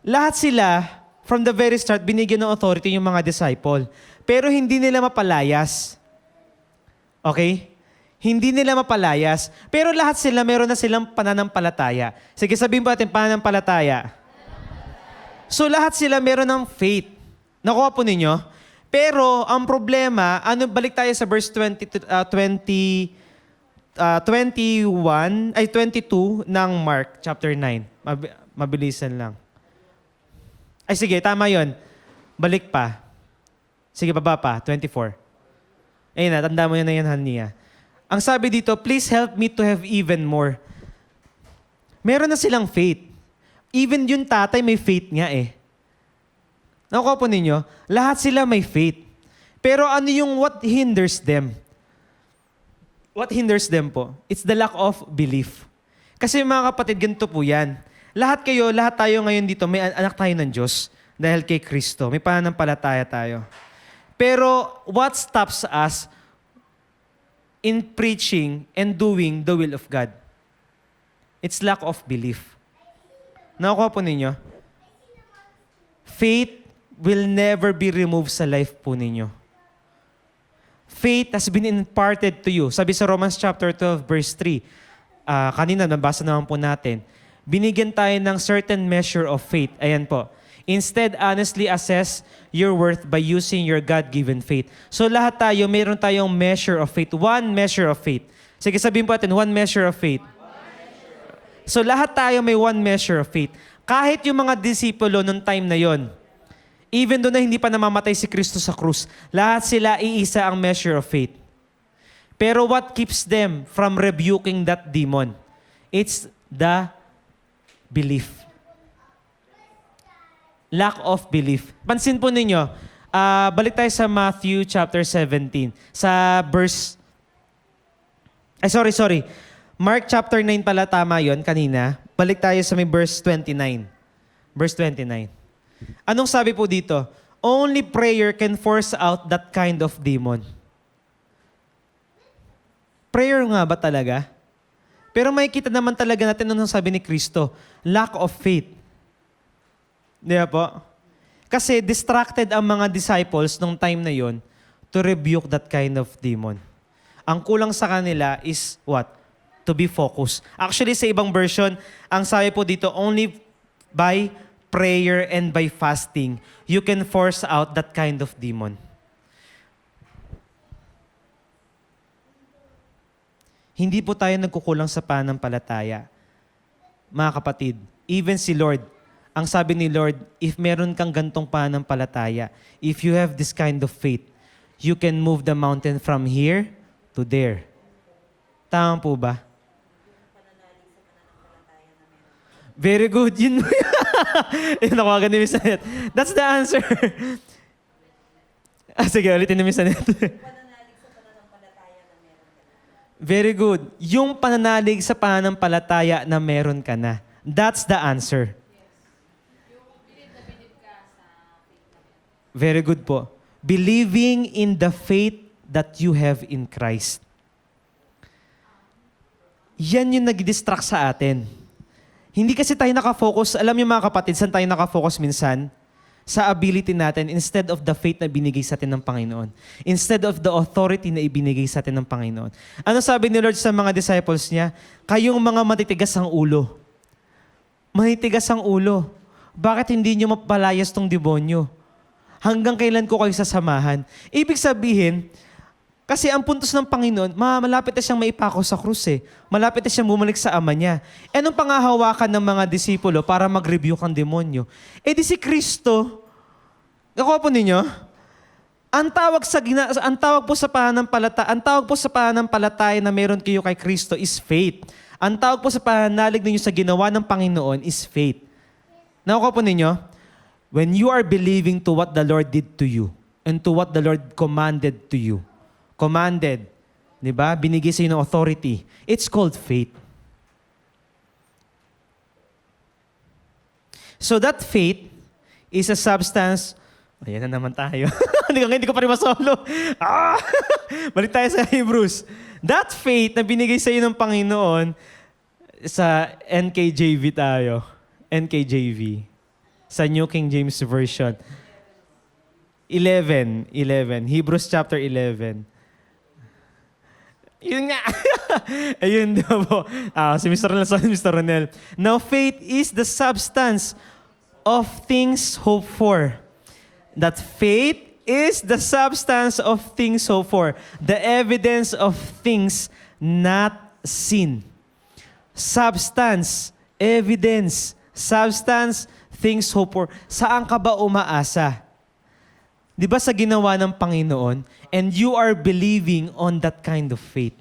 Lahat sila, from the very start, binigyan ng authority yung mga disciple. Pero hindi nila mapalayas. Okay? Hindi nila mapalayas. Pero lahat sila, meron na silang pananampalataya. Sige, sabihin po natin, pananampalataya. So lahat sila meron ng faith. Nakuha po ninyo? Pero ang problema, balik tayo sa verse 22 ng Mark chapter 9. Mabilisan lang. Ay sige, tama yon. Balik pa. Sige, baba pa. 24. Ayun na, tanda mo yun na yan, Hania. Ang sabi dito, please help me to have even more. Meron na silang faith. Even yung tatay may faith nga eh. Nakuha po ninyo? Lahat sila may faith. Pero ano yung what hinders them? What hinders them po? It's the lack of belief. Kasi mga kapatid, ganito po yan. Lahat tayo ngayon dito, may anak tayo ng Diyos dahil kay Kristo. May pananampalataya tayo. Pero what stops us in preaching and doing the will of God? It's lack of belief. Nakuha po ninyo? Faith will never be removed sa life po ninyo. Faith has been imparted to you. Sabi sa Romans chapter 12 verse 3, kanina nabasa naman po natin, binigyan tayo ng certain measure of faith. Ayan po. Instead, honestly assess your worth by using your God-given faith. So lahat tayo, mayroon tayong measure of faith. One measure of faith. Sige, sabihin po natin, one measure of faith. So lahat tayo may one measure of faith. Kahit yung mga disipulo nung time na yon, even doon na hindi pa namamatay si Kristo sa krus, lahat sila iisa ang measure of faith. Pero what keeps them from rebuking that demon? It's the belief. Lack of belief. Pansin po ninyo, balik tayo sa Matthew chapter 17. Sa verse... sorry. Mark chapter 9 pala, tama yon kanina. Balik tayo sa may verse 29. Verse 29. Anong sabi po dito? Only prayer can force out that kind of demon. Prayer nga ba talaga? Pero makikita naman talaga natin anong sabi ni Kristo. Lack of faith. Di ba po? Kasi distracted ang mga disciples nung time na yon to rebuke that kind of demon. Ang kulang sa kanila is what? To be focused. Actually, sa ibang version, ang sabi po dito, only by prayer and by fasting, you can force out that kind of demon. Hindi po tayo nagkukulang sa pananampalataya. Mga kapatid, even si Lord, ang sabi ni Lord, if meron kang gantong pananampalataya, if you have this kind of faith, you can move the mountain from here to there. Tama po ba? Very good. Yun mo yun. Nakuha ni Miss Annette. That's the answer. Sige, ulitin ni Miss Annette. Very good. Yung pananalig sa pananampalataya na meron ka na. That's the answer. Very good po. Believing in the faith that you have in Christ. Yan yung nag-distract sa atin. Hindi kasi tayo nakafocus, alam niyo mga kapatid, saan tayo nakafocus minsan? Sa ability natin instead of the faith na binigay sa atin ng Panginoon. Instead of the authority na ibinigay sa atin ng Panginoon. Ano sabi ni Lord sa mga disciples niya? Kayong mga matitigas ang ulo. Matitigas ang ulo. Bakit hindi niyo mapalayas tong demonyo? Hanggang kailan ko kayo sasamahan? Ibig sabihin, kasi ang puntos ng Panginoon, malapit na siyang maipako sa krus eh. Malapit na siyang bumalik sa Ama niya. E anong pangahawakan ng mga disipulo para mag-rebuke ang demonyo? E di si Kristo, nakuha po ninyo? Ang tawag po sa pananampalataya na meron kayo kay Kristo is faith. Ang tawag po sa pananalig ninyo sa ginawa ng Panginoon is faith. Nakuha po ninyo? When you are believing to what the Lord did to you and to what the Lord commanded to you, di ba? Binigay sa iyo ng authority. It's called faith. So that faith is a substance Ayan na naman tayo. Hindi ko pa rin masolo. Ah! Balik tayo sa Hebrews. That faith na binigay sa iyo ng Panginoon, sa NKJV tayo. NKJV. Sa New King James Version. 11. Hebrews chapter 11. Yun nga. Ayun daw po. Si Mr. Ronel. Now, faith is the substance of things hoped for. That faith is the substance of things hoped for. The evidence of things not seen. Substance, evidence, substance, things hoped for. Saan ka ba umaasa? Di ba sa ginawa ng Panginoon? And you are believing on that kind of faith.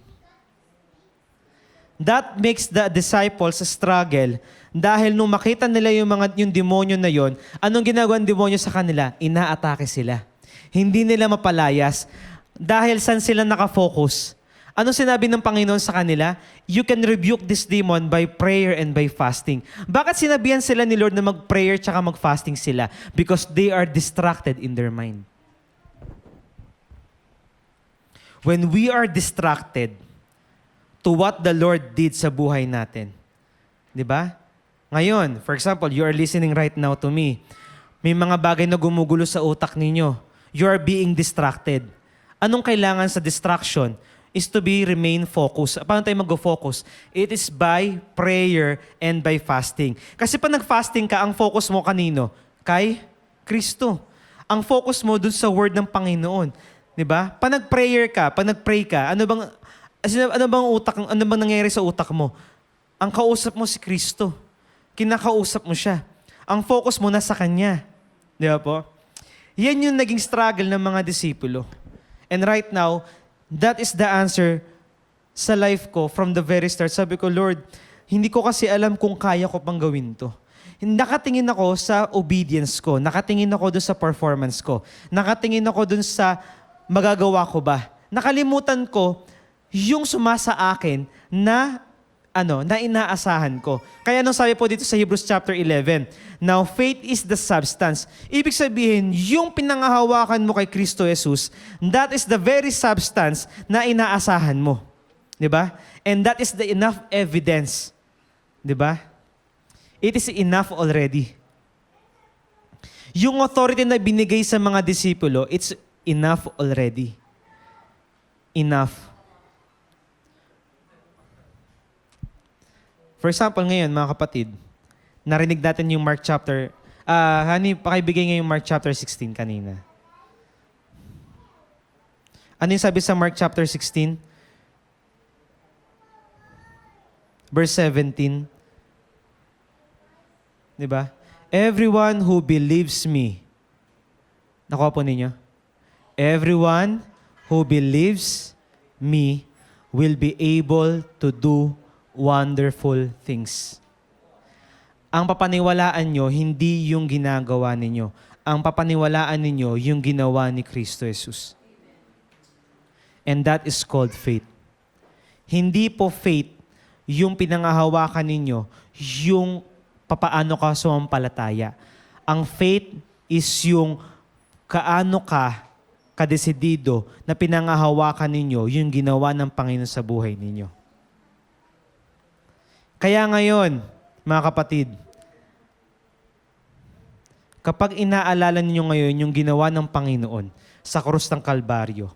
That makes the disciples struggle dahil nung makita nila yung demonyo na yon, anong ginagawa ng demonyo sa kanila? Inaatake sila. Hindi nila mapalayas dahil saan sila nakafocus. Ano sinabi ng Panginoon sa kanila? You can rebuke this demon by prayer and by fasting. Bakit sinabihan sila ni Lord na mag-prayer tsaka mag-fasting sila? Because they are distracted in their mind. When we are distracted to what the Lord did sa buhay natin, di ba? Ngayon, for example, you are listening right now to me. May mga bagay na gumugulo sa utak ninyo. You are being distracted. Anong kailangan sa distraction? Is to remain focused. Paano tayo mag-focus? It is by prayer and by fasting. Kasi pag nag-fasting ka, ang focus mo kanino? Kay Kristo. Ang focus mo dun sa word ng Panginoon. 'Di ba? Pag nag-prayer ka, pag nag-pray ka, ano bang nangyayari sa utak mo? Ang kausap mo si Kristo. Kinakausap mo siya. Ang focus mo nasa Kanya. 'Di ba po? Yan yung naging struggle ng mga disipulo. And right now, that is the answer sa life ko from the very start. Sabi ko, Lord, hindi ko kasi alam kung kaya ko pang gawin to. Nakatingin ako sa obedience ko. Nakatingin ako dun sa performance ko. Nakatingin ako dun sa magagawa ko ba. Nakalimutan ko yung sumasa akin na inaasahan ko. Kaya anong sabi po dito sa Hebrews chapter 11? Now, faith is the substance. Ibig sabihin, yung pinangahawakan mo kay Kristo Jesus, that is the very substance na inaasahan mo. Diba? And that is the enough evidence. Diba? It is enough already. Yung authority na binigay sa mga disipulo, it's enough already. Enough. For example, ngayon, mga kapatid, narinig natin yung Mark chapter... Honey, pakibigay nga yung Mark chapter 16 kanina. Ano yung sabi sa Mark chapter 16? Verse 17. Diba? Everyone who believes me. Nakuha po ninyo? Everyone who believes me will be able to do wonderful things. Ang papaniwalaan nyo, hindi yung ginagawa ninyo. Ang papaniwalaan ninyo, yung ginawa ni Kristo Jesus. And that is called faith. Hindi po faith yung pinangahawakan ninyo, yung papaano ka sumampalataya. Ang faith is yung kaano ka kadesidido na pinangahawakan ninyo, yung ginawa ng Panginoon sa buhay ninyo. Kaya ngayon, mga kapatid, kapag inaalala ninyo ngayon yung ginawa ng Panginoon sa krus ng Kalbaryo,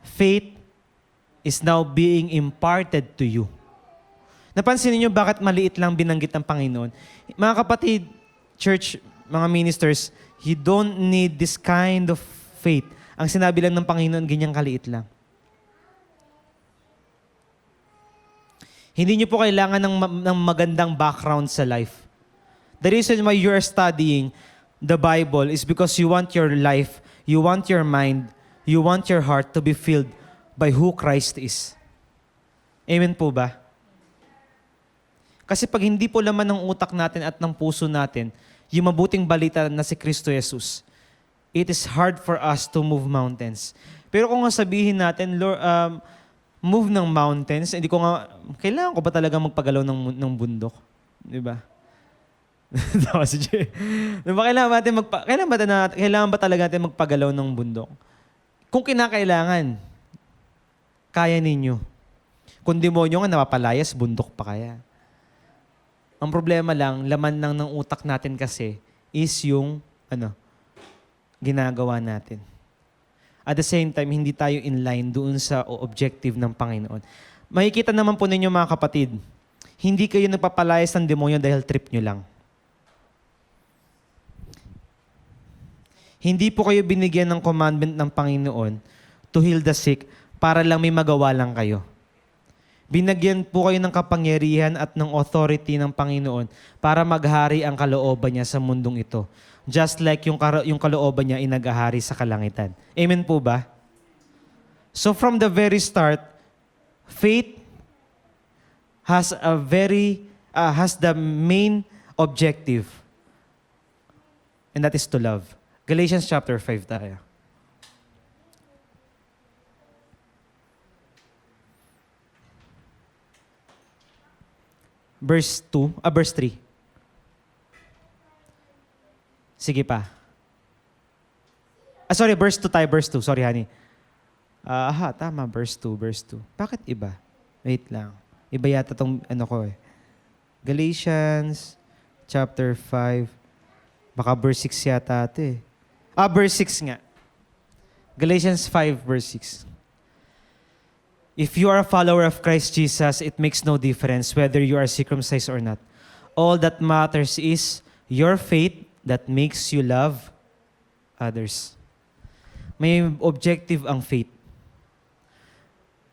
faith is now being imparted to you. Napansin niyo bakit maliit lang binanggit ng Panginoon? Mga kapatid, church, mga ministers, you don't need this kind of faith. Ang sinabi lang ng Panginoon, ganyang kaliit lang. Hindi niyo po kailangan ng magandang background sa life. The reason why you are studying the Bible is because you want your life, you want your mind, you want your heart to be filled by who Christ is. Amen po ba? Kasi pag hindi po laman ng utak natin at ng puso natin, yung mabuting balita na si Kristo Jesus, it is hard for us to move mountains. Pero kung sabihin natin, Lord, move ng mountains, kailangan ko ba talaga magpagalaw ng bundok? Di ba? Tawa si Jay. Diba, kailangan ba talaga natin magpagalaw ng bundok? Kung kinakailangan, kaya ninyo. Kung demonyo nga napapalayas, bundok pa kaya. Ang problema lang, laman lang ng utak natin kasi is yung ginagawa natin. At the same time, hindi tayo in line doon sa objective ng Panginoon. Makikita naman po ninyo mga kapatid, hindi kayo nagpapalayas ng demonyo dahil trip nyo lang. Hindi po kayo binigyan ng commandment ng Panginoon to heal the sick para lang may magawa lang kayo. Binagyan po kayo ng kapangyarihan at ng authority ng Panginoon para maghari ang kalooban niya sa mundong ito. Just like yung kalooban niya ay naghahari sa kalangitan. Amen po ba? So from the very start, faith has the main objective, and that is to love. Galatians chapter 5 tayo. Verse 3. Sige pa. Verse 2 tayo, verse 2. Sorry, honey. Tama, verse 2. Bakit iba? Wait lang. Iba yata itong ko eh. Galatians chapter 5. Baka verse 6 yata ito eh. Verse 6 nga. Galatians 5 verse 6. If you are a follower of Christ Jesus, it makes no difference whether you are circumcised or not. All that matters is your faith that makes you love others. May objective ang faith.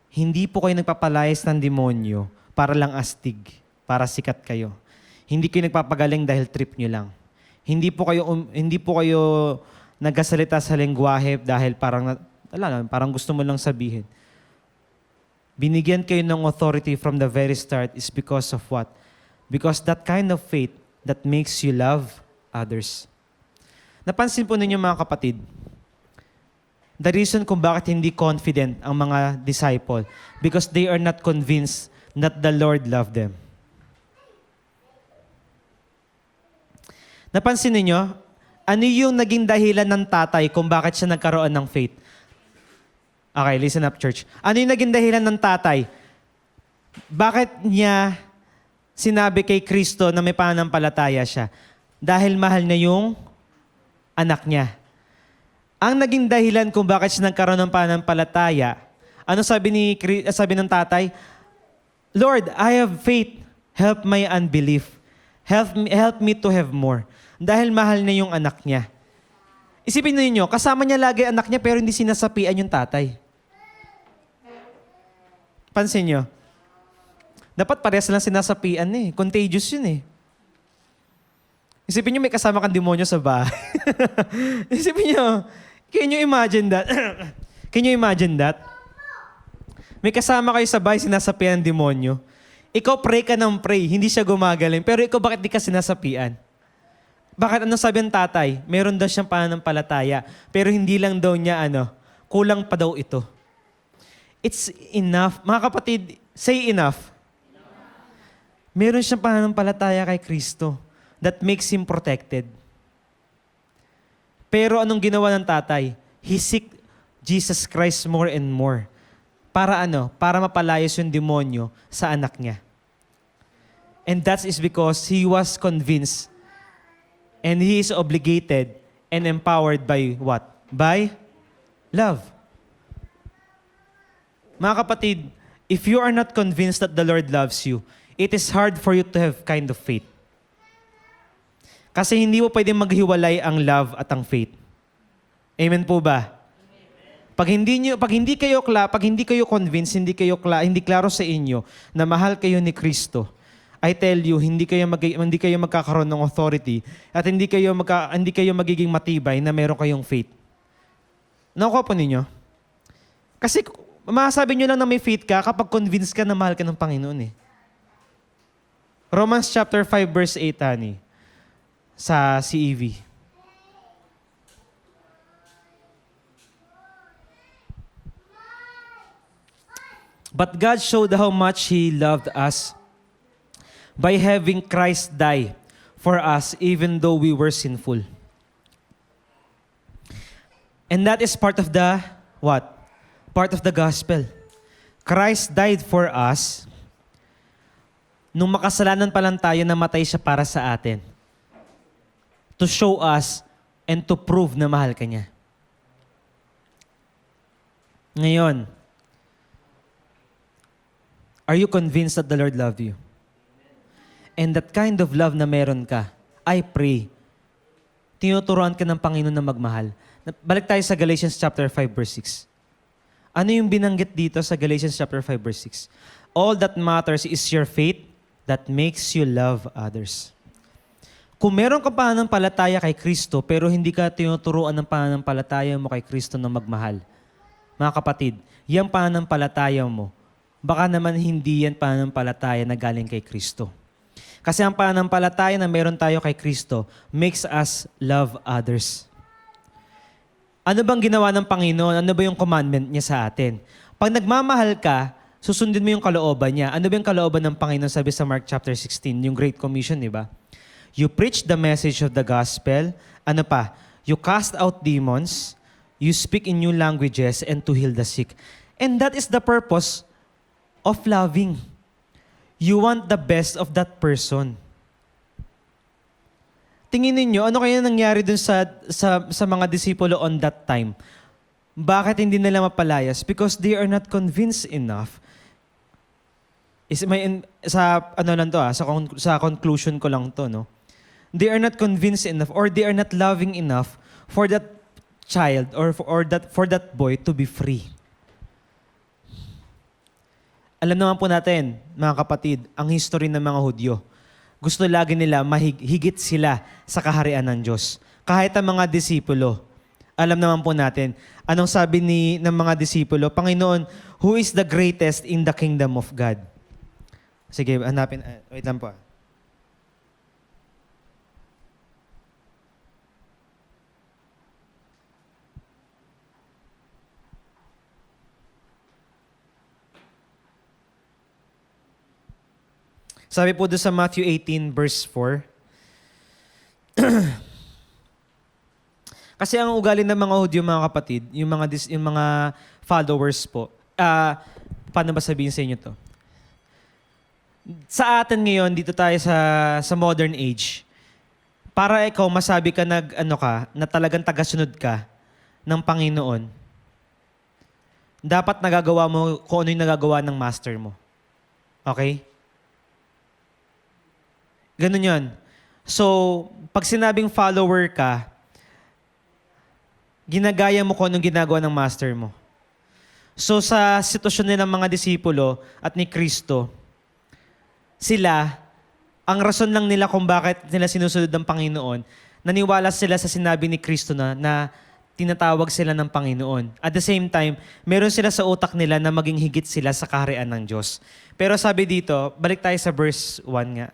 Hindi po kayo nagpapalayas ng demonyo para lang astig, para sikat kayo. Hindi kayo nagpapagaling dahil trip nyo lang. Hindi po kayo nagsasalita sa lengguwahe dahil parang gusto mo lang sabihin. Binigyan kayo ng authority from the very start is because of what? Because that kind of faith that makes you love others. Napansin po ninyo mga kapatid, the reason kung bakit hindi confident ang mga disciple, because they are not convinced that the Lord loved them. Napansin ninyo, ano yung naging dahilan ng tatay kung bakit siya nagkaroon ng faith? Okay, listen up, church. Ano yung naging dahilan ng tatay? Bakit niya sinabi kay Kristo na may pananampalataya siya? Dahil mahal niya yung anak niya. Ang naging dahilan kung bakit siya nagkaroon ng pananampalataya, ano sabi ng tatay? Lord, I have faith. Help my unbelief. Help me to have more. Dahil mahal niya yung anak niya. Isipin niyo, kasama niya lagi anak niya pero hindi sinasapian yung tatay. Pansin niyo. Dapat parehas lang sinasapian eh. Contagious yun eh. Isipin niyo may kasama kang demonyo sa bahay. Isipin niyo, can you imagine that? Can you imagine that? May kasama kayo sa bahay, sinasapian ng demonyo. Ikaw pray ka ng pray, hindi siya gumagaling. Pero ikaw bakit di ka sinasapian? Bakit ano sabi ng tatay? Meron daw siyang pananampalataya. Pero hindi lang daw niya kulang pa daw ito. It's enough. Mga kapatid, say enough. Meron siyang pananampalataya kay Kristo that makes him protected. Pero anong ginawa ng tatay? He seek Jesus Christ more and more. Para Para mapalayas yung demonyo sa anak niya. And that is because he was convinced and he is obligated and empowered by what? By love. Mga kapatid, if you are not convinced that the Lord loves you, it is hard for you to have kind of faith. Kasi hindi mo pwedeng maghiwalay ang love at ang faith. Amen po ba? Pag hindi kayo convinced, hindi klaro sa inyo na mahal kayo ni Kristo, I tell you, hindi kayo magkakaroon ng authority at hindi kayo magiging matibay na meron kayong faith. Nakuha po ninyo? Kasi masasabi nyo lang na may faith ka kapag convinced ka na mahal ka ng Panginoon eh. Romans chapter 5 verse 8, honey, sa CEV. But God showed how much He loved us by having Christ die for us even though we were sinful. And that is part of the, what? Part of the gospel. Christ died for us. Nung makasalanan pa lang tayo, namatay siya para sa atin. To show us and to prove na mahal ka niya. Ngayon, are you convinced that the Lord loved you? And that kind of love na meron ka, I pray, tinuturuan ka ng Panginoon na magmahal. Balik tayo sa Galatians chapter 5 verse 6. Ano yung binanggit dito sa Galatians chapter 5 verse 6? All that matters is your faith that makes you love others. Kung meron ka pananampalataya kay Kristo pero hindi ka tinuturuan ng pananampalataya mo kay Kristo na magmahal, mga kapatid, yung pananampalataya mo, baka naman hindi yan pananampalataya na galing kay Kristo. Kasi ang pananampalataya na meron tayo kay Kristo makes us love others. Ano bang ginawa ng Panginoon? Ano ba yung commandment niya sa atin? Pag nagmamahal ka, susundin mo yung kalooban niya. Ano ba yung kalooban ng Panginoon? Sabi sa Mark chapter 16, yung Great Commission, di ba? You preach the message of the gospel. Ano pa? You cast out demons. You speak in new languages and to heal the sick. And that is the purpose of loving. You want the best of that person. Tingin ninyo, ano kaya nangyari dun sa mga disipulo on that time? Bakit hindi nila mapalayas? Because they are not convinced enough. Sa conclusion ko lang to, no? They are not convinced enough or they are not loving enough for that child or for that boy to be free. Alam naman po natin, mga kapatid, ang history ng mga Hudyo. Gusto lagi nila mahigit sila sa kaharian ng Diyos. Kahit ang mga disipulo, alam naman po natin, anong sabi ng mga disipulo, Panginoon, who is the greatest in the kingdom of God? Sige, hanapin. Wait lang po. Sabi po doon sa Matthew 18 verse 4. Kasi ang ugali ng mga Hudyo, mga kapatid, yung mga followers po, paano ba sabihin sa inyo to? Sa atin ngayon, dito tayo sa modern age, para ikaw masabi ka na talagang tagasunod ka ng Panginoon, dapat nagagawa mo kung ano yung nagagawa ng master mo. Okay? Ganun yun. So, pag sinabing follower ka, ginagaya mo kung anong ginagawa ng master mo. So, sa sitwasyon nilang mga disipulo at ni Kristo, sila, ang rason lang nila kung bakit nila sinusunod ng Panginoon, naniwala sila sa sinabi ni Kristo na tinatawag sila ng Panginoon. At the same time, meron sila sa utak nila na maging higit sila sa kaharian ng Diyos. Pero sabi dito, balik tayo sa verse 1 nga.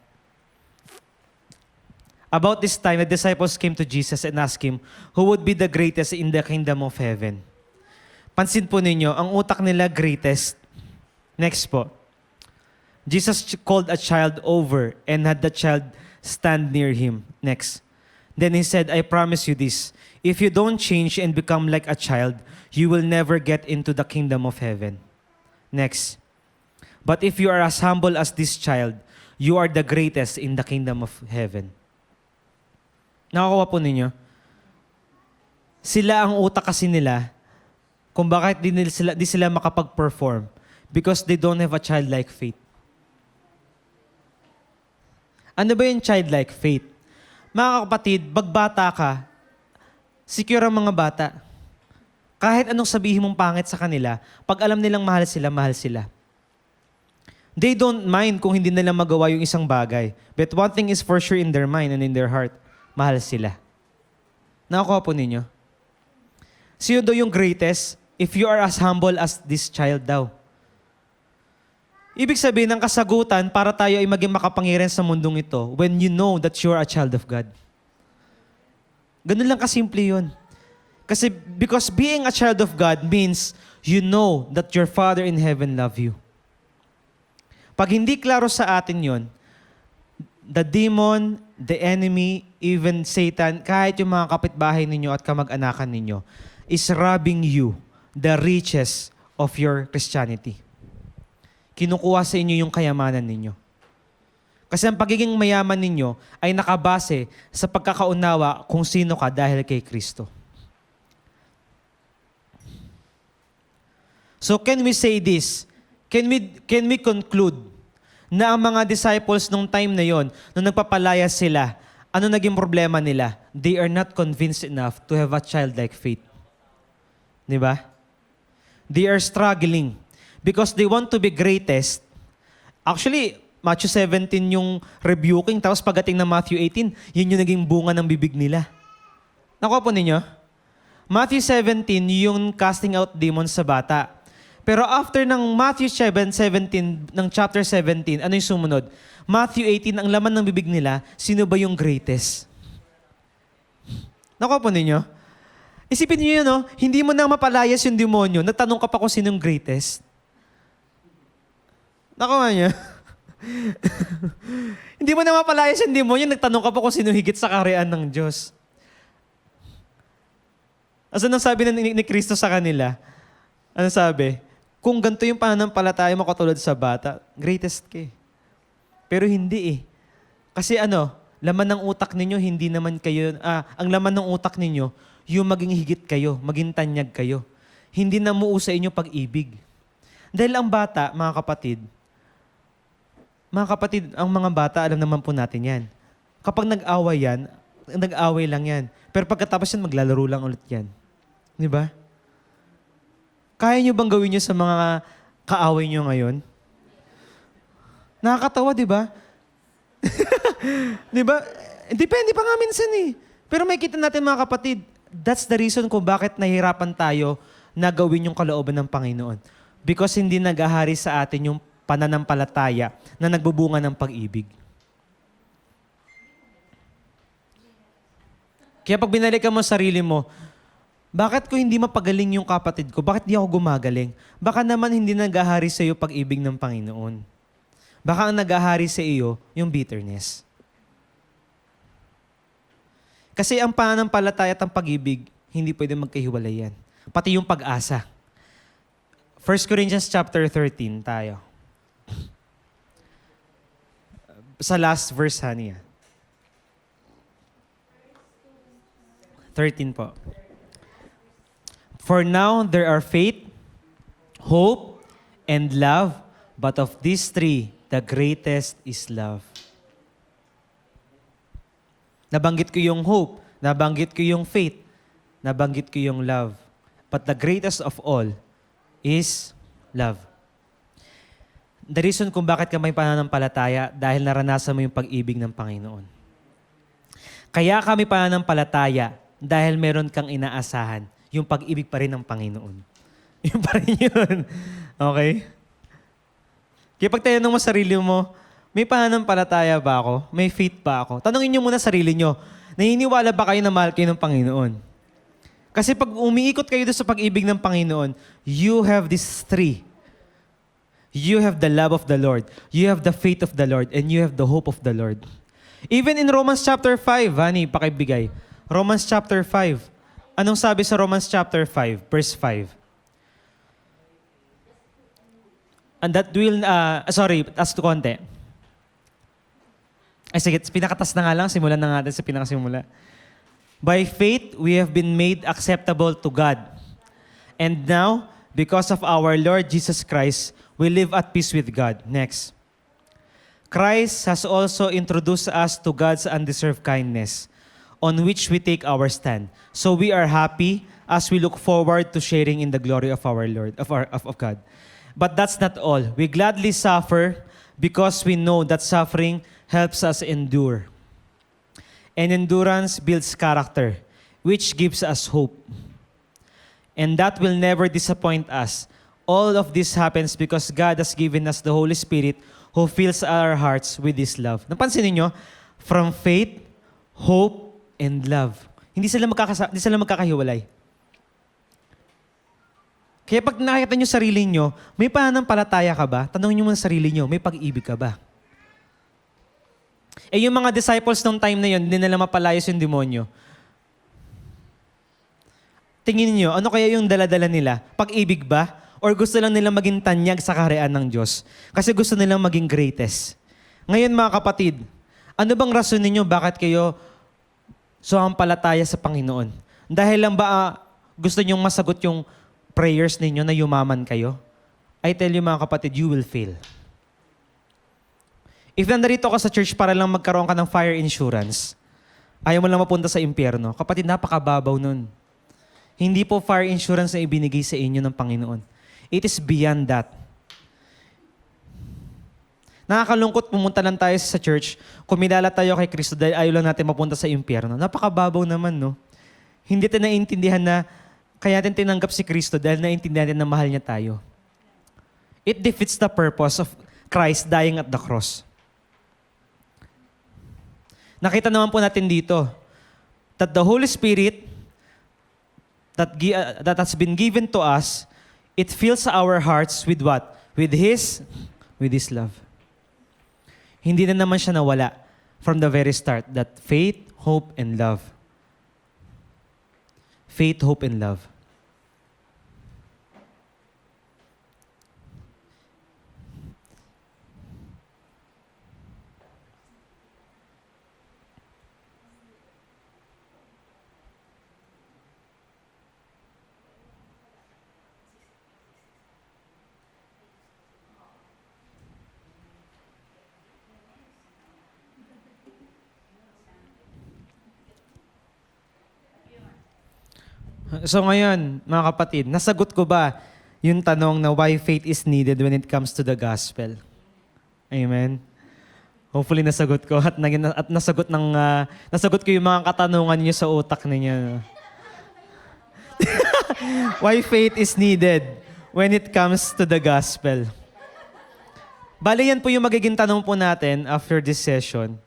About this time, the disciples came to Jesus and asked Him, who would be the greatest in the kingdom of heaven? Pansin po ninyo, ang utak nila greatest. Next po. Jesus called a child over and had the child stand near Him. Next. Then He said, I promise you this, if you don't change and become like a child, you will never get into the kingdom of heaven. Next. But if you are as humble as this child, you are the greatest in the kingdom of heaven. Nakakuha po ninyo? Sila ang utak kasi nila kung bakit di sila makapag-perform because they don't have a childlike faith. Ano ba yung childlike faith? Mga kapatid, bagbata ka, secure ang mga bata. Kahit anong sabihin mong pangit sa kanila, pag alam nilang mahal sila, mahal sila. They don't mind kung hindi nila magawa yung isang bagay. But one thing is for sure in their mind and in their heart, mahal sila. Nakakuha po ninyo? Sino daw yung greatest? If you are as humble as this child daw. Ibig sabihin ng kasagutan para tayo ay maging makapangyarihan sa mundong ito when you know that you are a child of God. Ganun lang kasimple yun. Kasi because being a child of God means you know that your Father in heaven love you. Pag hindi klaro sa atin yun, the demon, the enemy, even Satan, kahit yung mga kapitbahay ninyo at kamag-anakan ninyo, is robbing you the riches of your Christianity. Kinukuha sa inyo yung kayamanan ninyo. Kasi ang pagiging mayaman ninyo ay nakabase sa pagkakaunawa kung sino ka dahil kay Kristo. So can we say this? Can we conclude na ang mga disciples nung time na yon, nung nagpapalaya sila, ano naging problema nila? They are not convinced enough to have a childlike faith. Di ba? They are struggling because they want to be greatest. Actually, Matthew 17 yung rebuking, tapos pagdating ng Matthew 18, yun yung naging bunga ng bibig nila. Nakuha po ninyo? Matthew 17, yung casting out demons sa bata. Pero after ng Matthew 17, ng chapter 17, ano yung sumunod? Matthew 18, ang laman ng bibig nila, sino ba yung greatest? Nakuha po ninyo? Isipin niyo yun, no? Hindi mo na mapalayas yung demonyo, natanong ka pa kung sino yung greatest. Nakuha niyo? Hindi mo na mapalayas yung demonyo, nagtanong ka pa kung sino higit sa kaharian ng Diyos. Asa nang sabi ni Kristo sa kanila? Ano sabi? Kung ganito yung pananampalataya mo katulad sa bata, greatest ka eh. Pero hindi eh. Kasi laman ng utak ninyo, hindi naman kayo, ang laman ng utak ninyo, yung maging higit kayo, maging tanyag kayo. Hindi na muo sa inyo pag-ibig. Dahil ang bata, mga kapatid, ang mga bata, alam naman po natin yan. Kapag nag-away yan, nag-away lang yan. Pero pagkatapos yan, maglalaro lang ulit yan. Di ba? Kaya nyo bang gawin nyo sa mga kaaway nyo ngayon? Nakakatawa, di ba? Di ba? Depende pa nga minsan eh. Pero may kita natin mga kapatid, that's the reason kung bakit nahihirapan tayo na gawin yung kalooban ng Panginoon. Because hindi nag-ahari sa atin yung pananampalataya na nagbubunga ng pag-ibig. Kaya pag binalikan mo sarili mo, bakit ko hindi mapagaling yung kapatid ko? Bakit di ako gumagaling? Baka naman hindi nag-ahari sa iyo pag-ibig ng Panginoon. Baka ang nag-ahari sa iyo yung bitterness. Kasi ang pananampalataya at ang pag-ibig, hindi pwede magkahiwalay yan. Pati yung pag-asa. 1 Corinthians chapter 13 tayo. Sa last verse, honey. 13 po. For now, there are faith, hope, and love, but of these three, the greatest is love. Nabanggit ko yung hope, nabanggit ko yung faith, nabanggit ko yung love. But the greatest of all is love. The reason kung bakit ka may pananampalataya, dahil naranasan mo yung pag-ibig ng Panginoon. Kaya kami pananampalataya, dahil meron kang inaasahan, yung pag-ibig pa rin ng Panginoon. Yung pa rin yun. Okay? Kaya pag tinanong mo sarili mo, may pananampalataya ba ako? May faith ba ako? Tanungin niyo muna sarili niyo, naniniwala ba kayo na mahal kayo ng Panginoon? Kasi pag umiikot kayo doon sa pag-ibig ng Panginoon, you have these three. You have the love of the Lord, you have the faith of the Lord, and you have the hope of the Lord. Even in Romans chapter 5, Hani, pakibigay. Romans chapter 5. Anong sabi sa Romans chapter 5, verse 5? And that will, taas to konti. Ay sige, pinakatas na nga lang, simulan na natin sa pinakasimula. By faith, we have been made acceptable to God. And now, because of our Lord Jesus Christ, we live at peace with God. Next. Christ has also introduced us to God's undeserved kindness, on which we take our stand. So we are happy as we look forward to sharing in the glory of our Lord, of God. But that's not all. We gladly suffer because we know that suffering helps us endure. And endurance builds character, which gives us hope. And that will never disappoint us. All of this happens because God has given us the Holy Spirit who fills our hearts with His love. Napansin niyo? From faith, hope, and love. Hindi sila magkakahiwalay. Kaya pag nakita nyo sarili nyo, may pananampalataya ka ba? Tanongin nyo muna sarili nyo, may pag-ibig ka ba? Eh yung mga disciples nung time na yun, hindi nila mapalayas yung demonyo. Tingin niyo, ano kaya yung dala-dala nila? Pag-ibig ba? Or gusto lang nilang maging tanyag sa kaharian ng Diyos? Kasi gusto nilang maging greatest. Ngayon mga kapatid, ano bang rason ninyo bakit kayo sumampalataya sa Panginoon? Dahil lang ba gusto nyong masagot yung prayers ninyo na yumaman kayo? I tell you mga kapatid, you will fail. If nandarito ka sa church para lang magkaroon ka ng fire insurance, ayaw mo lang mapunta sa impyerno, kapatid, napakababaw nun. Hindi po fire insurance na ibinigay sa inyo ng Panginoon. It is beyond that. Nakakalungkot pumunta lang tayo sa church, kumilala tayo kay Kristo dahil ayaw lang natin mapunta sa impyerno. Napakababaw naman, no? Hindi natin naiintindihan na kaya natin tinanggap si Kristo dahil naiintindihan natin na mahal niya tayo. It defeats the purpose of Christ dying at the cross. Nakita naman po natin dito that the Holy Spirit that has been given to us, it fills our hearts with what? With His love. Hindi na naman siya nawala from the very start. That faith, hope, and love. Faith, hope, and love. So ngayon, mga kapatid, nasagot ko ba yung tanong na why faith is needed when it comes to the gospel? Amen? Hopefully nasagot ko at nasagot ko yung mga katanungan niyo sa utak ninyo. Why faith is needed when it comes to the gospel? Bale, yan po yung magiging tanong po natin after this session.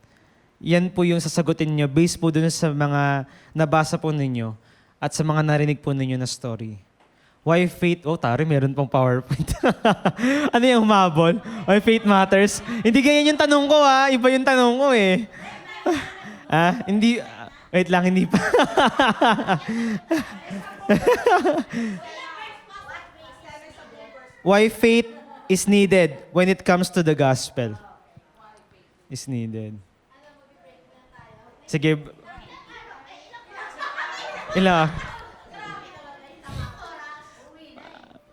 Yan po yung sasagutin nyo based po dun sa mga nabasa po ninyo at sa mga narinig po ninyo na story. Why faith? Oh, tari, meron pang PowerPoint. Ano yung humabol? Why faith matters? Hindi ganyan yung tanong ko, ha? Iba yung tanong ko, eh. Hindi. Wait lang, hindi pa. Why faith is needed when it comes to the gospel? Is needed. Sige. Ila.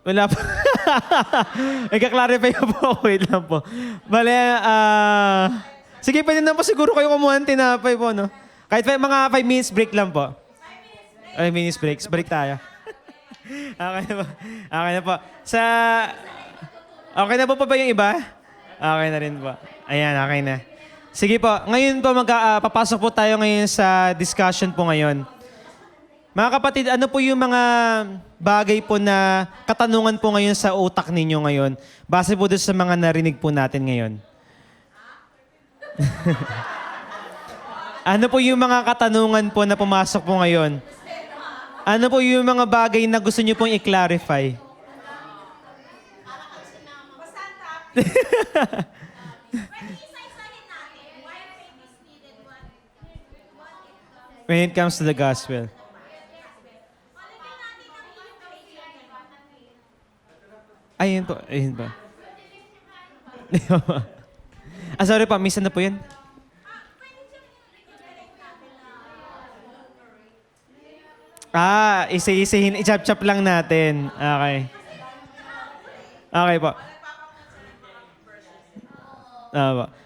Wala pa. Nagka-clarify po ako. Wait lang po. Bale, sige, pwede na po siguro kayo kumuha ng tinapay po, no? Kahit mga 5 minutes break lang po. 5 minutes break. Break tayo. Okay na po. Okay na po. Okay na po pa ba yung iba? Okay na rin po. Ayan, okay na. Sige po. Ngayon po, papasok po tayo ngayon sa discussion po ngayon. Mga kapatid, ano po yung mga bagay po na katanungan po ngayon sa utak ninyo ngayon? Base po doon sa mga narinig po natin ngayon. Ano po yung mga katanungan po na pumasok po ngayon? Ano po yung mga bagay na gusto nyo pong i-clarify? When it comes to the gospel. Ayun po. Ayun po. Sorry pa. Miss na po yun. Isa-isahin. I-chop-chop lang natin. Okay. Okay po.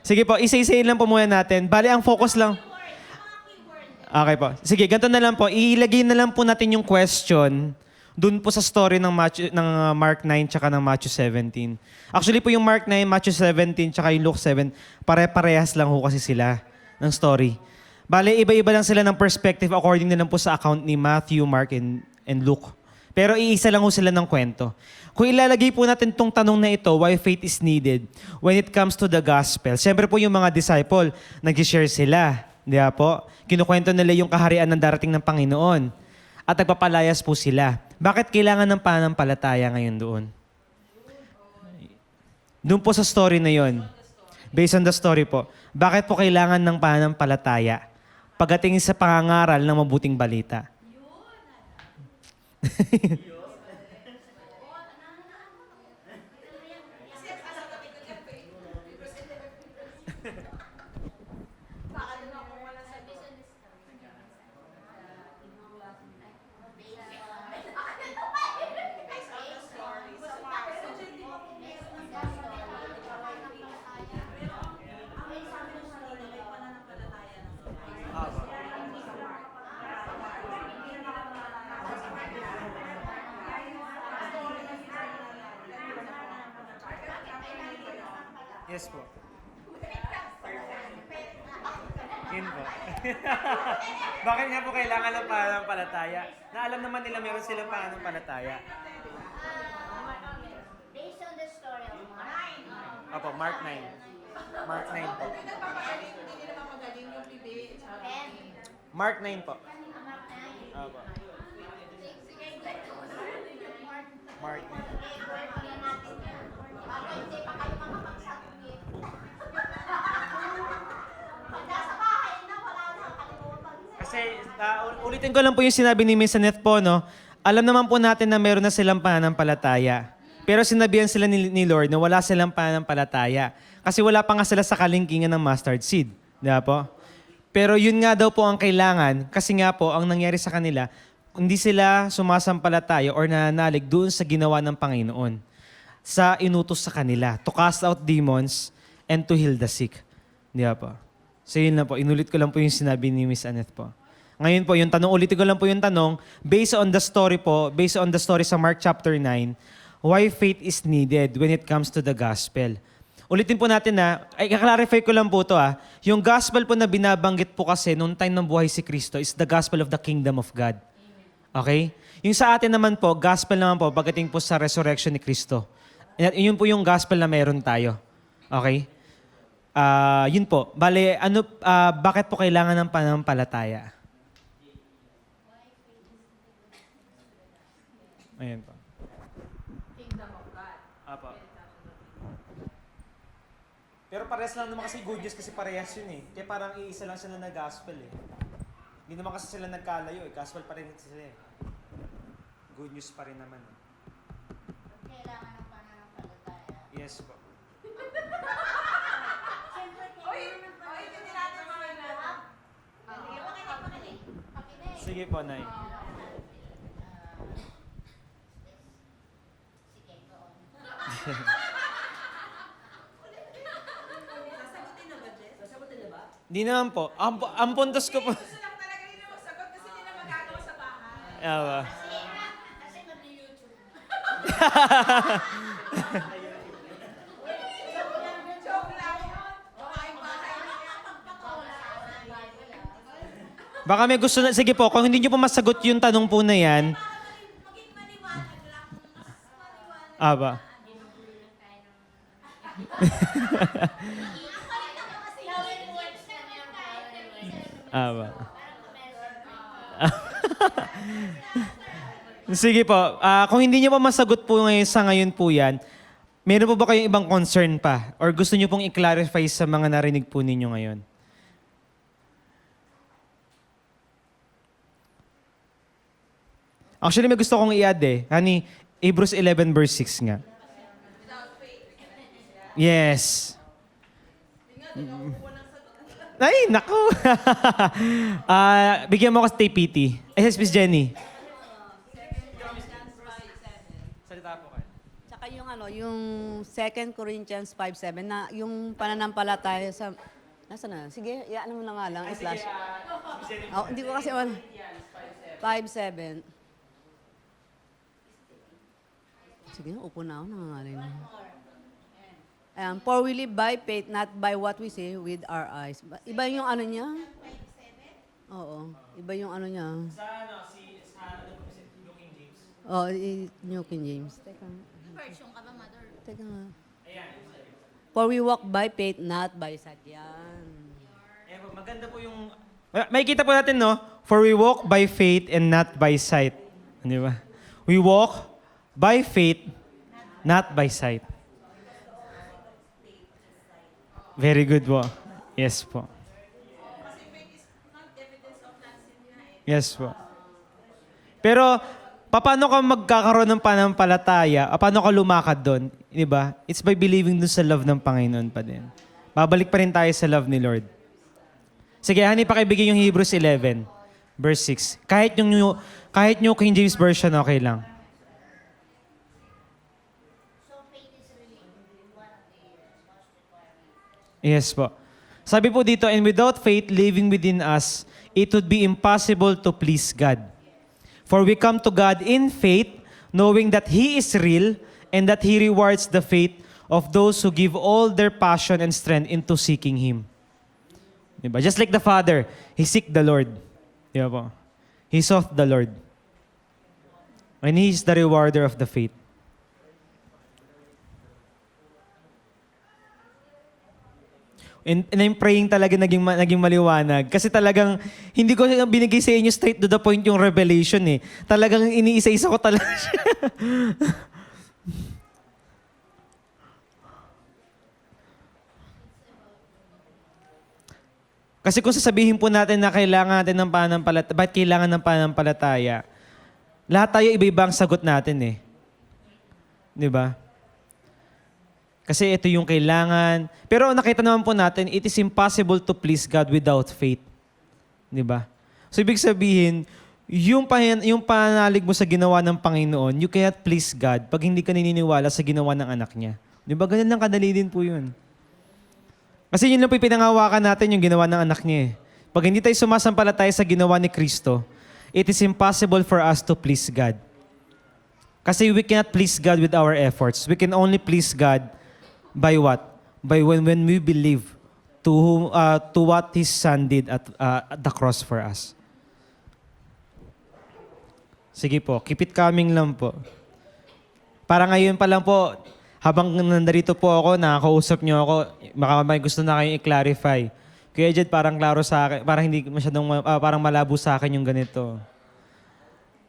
Sige po. Isa-isahin lang po muna natin. Bali, ang focus lang. Okay po. Sige, ganito na lang po. Ilagay na lang po natin yung question doon po sa story ng Mark 9 tsaka ng Matthew 17. Actually po yung Mark 9, Matthew 17 tsaka yung Luke 7, pare-parehas lang ho kasi sila ng story. Bale, iba-iba lang sila ng perspective according na lang po sa account ni Matthew, Mark, and Luke. Pero iisa lang ho sila ng kwento. Kung ilalagay po natin tong tanong na ito, why faith is needed when it comes to the gospel, siyempre po yung mga disciple, nag-share sila. Di ba po? Kinukwento nila yung kaharian ng darating ng Panginoon. At nagpapalayas po sila. Bakit kailangan ng pananampalataya ngayon doon? Doon po sa story na yon. based on the story po, bakit po kailangan ng pananampalataya pagdating sa pangangaral ng mabuting balita? Yes po. Yun po. Bakit nga po kailangan ng pananampalataya? Na alam naman nila meron silang pananampalataya. Based on the story of Mark. Opo, Mark 9. Mark 9 po. And Mark 9 po. Mark 9. Opo. Mark 9. Work natin yan. Baka hindi pa kayo makapagsagot. Pag nasa bahay na, wala na, kalimutan. Kasi ulitin ko lang po yung sinabi ni Miss Annette po, no? Alam naman po natin na meron na silang pananampalataya. Pero sinabihan sila ni Lord na wala silang pananampalataya. Kasi wala pa nga sila sa kalingkingan ng mustard seed. Di ba po? Pero yun nga daw po ang kailangan kasi nga po ang nangyari sa kanila, hindi sila sumasampalataya or nananalig doon sa ginawa ng Panginoon sa inutos sa kanila to cast out demons and to heal the sick. Di ba po? So yun lang po, inulit ko lang po yung sinabi ni Miss Annette po. Ngayon po, yung tanong, ulitin ko lang po yung tanong, based on the story sa Mark chapter 9, why faith is needed when it comes to the gospel. Ulitin po natin na, i-clarify ko lang po ito yung gospel po na binabanggit po kasi noong time ng buhay si Kristo is the gospel of the kingdom of God. Okay? Yung sa atin naman po, gospel naman po, pagdating po sa resurrection ni Kristo. Yun po yung gospel na meron tayo. Okay? Yun po. Bale, bakit po kailangan ng pananampalataya? Ayan po. Kingdom of God. Apo. Pero parehas lang naman kasi good news kasi parehas yun eh. Kaya parang iisa lang sila na gospel eh. Hindi naman kasi sila nagkalayo eh. Gospel pa rin sila eh. Good news pa rin naman eh. Kailangan ng pananampalataya. Yes po. Siyempre, Hindi natin makinig. Pakinig. Pakinig. Sige po, Nay. Sige, go on. Sasagutin na ba, Jess? Sasagutin na ba? Di naman po. Ang puntos ko po. Gusto lang talaga nila magsagot kasi hindi na magagawa sa bahay. Awa. Kasi mag-YouTube. Joke lang yun. Bahay-bahay na yan. Baka may gusto na. Sige po, kung hindi nyo po masagot yung tanong po na yan. Maging maliwanag lang. Mas maliwanag. Aba. Aba. Sige po, kung hindi nyo pa masagot po ngayon po yan, meron po ba kayong ibang concern pa? Or gusto nyo pong i-clarify sa mga narinig po ninyo ngayon? Actually, may gusto kong i-add eh. Hani, Hebrews 11 verse 6 nga. Yes. Ay, naku. Bigyan mo ako sa TPT. Miss Jenny. Salita po kayo. Tsaka yung 2 Corinthians 5:7 na yung pananampalataya sa nasa na? Sige, ano mo na nga lang, i-flash. Oh, hindi ko kasi 5:7. Sige, upo na ako, nangangalay na. For we live by faith, not by what we see with our eyes. Iba yung ano niya? Oo, iba yung ano niya. Sa New King James. Oh, New King James. Teka. Version ka ba, Mother? Teka nga. For we walk by faith, not by sight. Yan. Maganda po yung... Makikita po natin, no? For we walk by faith and not by sight. Di ba? We walk by faith, not by sight. Very good po. Yes po. Yes po. Pero, paano ka magkakaroon ng pananampalataya? Paano ka lumakad doon? Di ba? It's by believing doon sa love ng Panginoon pa din. Babalik pa rin tayo sa love ni Lord. Sige, honey, pakibigay yung Hebrews 11, verse 6. Kahit yung King James Version, okay lang. Yes po. Sabi po dito, and without faith living within us, it would be impossible to please God. For we come to God in faith, knowing that He is real and that He rewards the faith of those who give all their passion and strength into seeking Him. Diba? Just like the Father, He seek the Lord. Diba po? He sought the Lord. And He is the rewarder of the faith. And I'm praying talaga naging maliwanag. Kasi talagang, hindi ko binigay sa inyo straight to the point yung revelation eh. Talagang iniisa-isa ko talaga siya. Kasi kung sasabihin po natin na kailangan natin ng pananampalataya, bakit kailangan ng pananampalataya? Lahat tayo iba-iba ang sagot natin eh. Di ba? Kasi ito yung kailangan. Pero nakita naman po natin, it is impossible to please God without faith. Di ba? So ibig sabihin, yung pananalig mo sa ginawa ng Panginoon, you cannot please God pag hindi ka naniniwala sa ginawa ng anak niya. Di ba? Ganun lang kadali din po yun. Kasi yun lang po yung pinangawakan natin yung ginawa ng anak niya eh. Pag hindi tayo sumasampalataya sa ginawa ni Kristo, it is impossible for us to please God. Kasi we cannot please God with our efforts. We can only please God by what? By when we believe to what His Son did at the cross for us. Sige po, keep it coming lang po. Para ngayon pa lang po, habang nandarito po ako, nakakausap niyo ako, baka may gusto na kayong i-clarify. Kuya Jed, parang klaro sa akin, parang hindi masyadong, parang malabo sa akin yung ganito.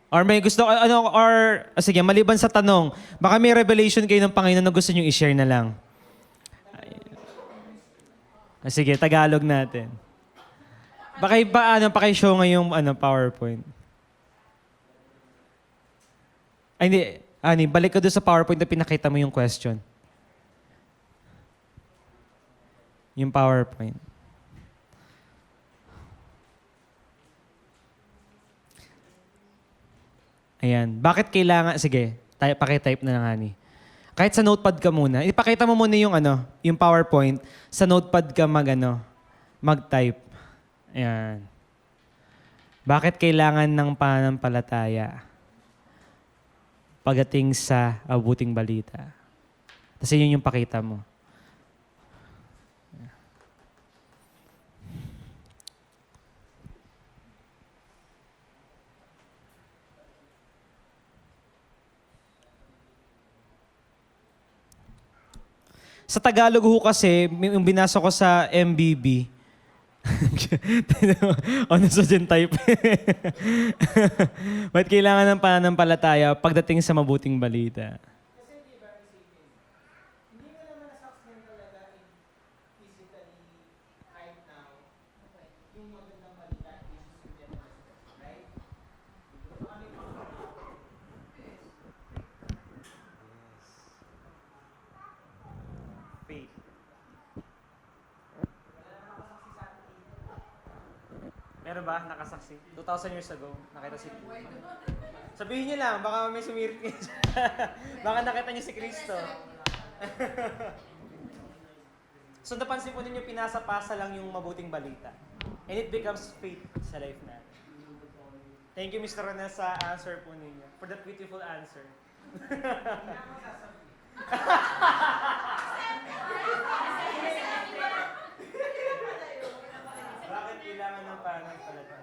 Or may gusto, sige, maliban sa tanong, baka may revelation kayo ng Panginoon na gusto niyo i-share na lang. Sige, Tagalog natin. Paki-show ngayong PowerPoint. Ay, hindi. Balik ka doon sa PowerPoint na pinakita mo yung question. Yung PowerPoint. Ayan. Bakit kailangan, sige, paki-type na lang, honey. Kahit sa notepad ka muna. Ipakita mo muna yung PowerPoint. Sa notepad ka mag-type. Ayan. Bakit kailangan ng pananampalataya pagdating sa abuting balita? Kasi yun yung pakita mo. Sa Tagalog ho kasi, yung binasa ko sa MBB, ano sa dyan type? Ba't kailangan ng pananampalataya pagdating sa mabuting balita? Faith. Meron ba? Nakasaksi? 2,000 years ago, nakita si Sabihin niyo lang, baka may sumirit kayo dyan. Baka nakita niyo si Kristo. So napansin po ninyo, pinasa-pasa lang yung mabuting balita. And it becomes faith sa life natin. Thank you, Mr. Ronel, sa answer po ninyo. For that beautiful answer. Bakit kailangan ng pananampalataya?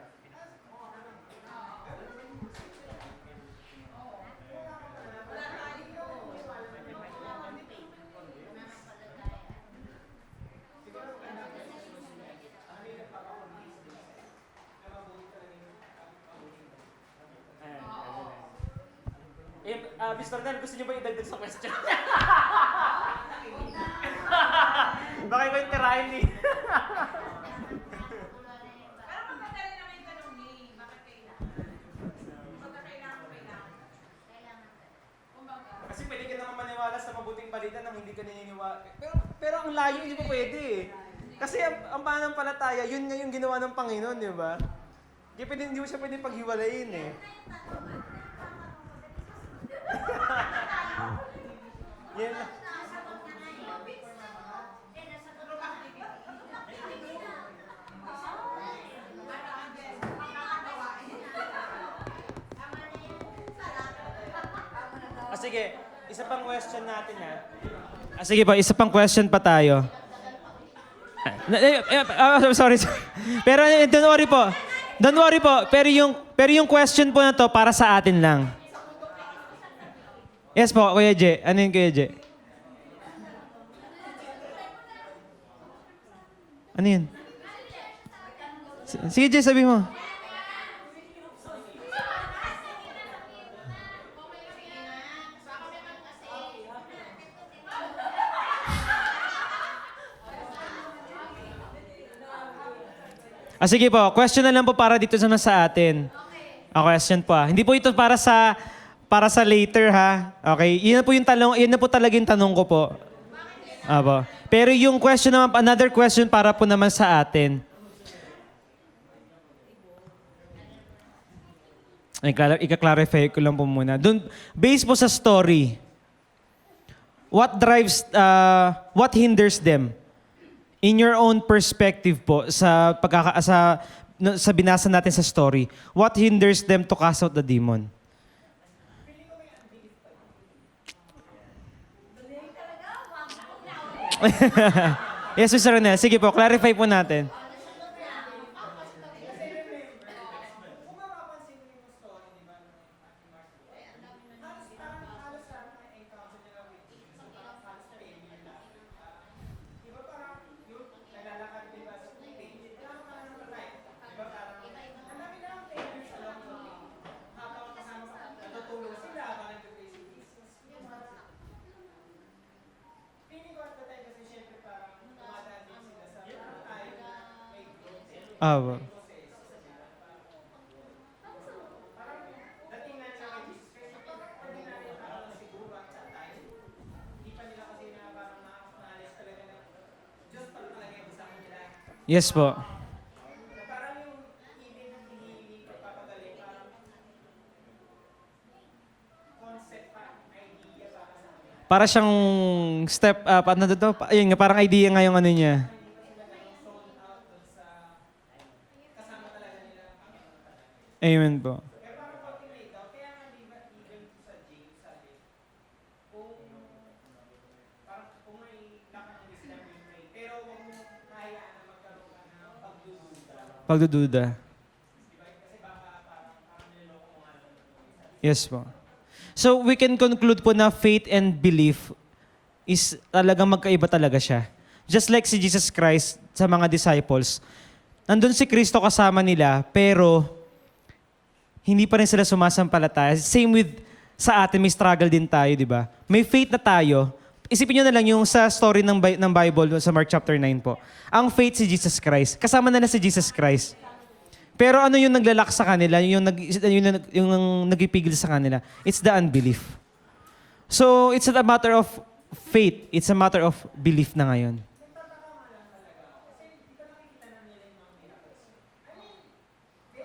Mr. Ronel, gusto niyo ba idagdag sa question? Baka iba yung tirahin hindi. Parang maganda rin naman yung tanong ni, bakit kailangan? Bakit kailangan? Kumbaga, Kasi pwede ka naman maniwala sa mabuting balita nang hindi ka naniniwala. Pero ang layo, hindi pa pwede eh. Kasi ang pananampalataya, yun nga yung ginawa ng Panginoon, di ba? Hindi mo siya pwede paghiwalayin eh. Yan lang. Sige, isa pang question natin ha. Sige pa, isa pang question pa tayo. Sorry. Pero don't worry po. Don't worry po. Pero yung question po na to para sa atin lang. Yes po, Kuya J. Ano yun, Kuya J? Ano yun? Sige, J, sabi mo. Sige po, question na lang po para dito sa atin. Question po. Hindi po ito para sa later ha. Okay, yun na po talaga yung tanong ko po. Apo. Pero yung question naman, another question para po naman sa atin. Ika-clarify ko lang po muna. Based po sa story, what hinders them? In your own perspective po, sa binasa natin sa story, what hinders them to cast out the demon? Yes, Mr. Ronel. Sige po, clarify po natin. Apo. Yes po. Para siyang step up, ano to? Ayun nga, parang idea nga yung ano niya. Amen po. Pagdududa. Yes po. So we can conclude po na faith and belief is talagang magkaiba talaga siya. Just like si Jesus Christ sa mga disciples, nandun si Kristo kasama nila, pero hindi pa rin sila sumasampalataya. Same with sa atin, may struggle din tayo, di ba? May faith na tayo. Isipin nyo na lang yung sa story ng Bible sa Mark chapter 9 po. Ang faith si Jesus Christ. Kasama nila si Jesus Christ. Pero ano yung naglalak sa kanila, yung nagipigil sa kanila? It's the unbelief. So, it's not a matter of faith. It's a matter of belief na ngayon.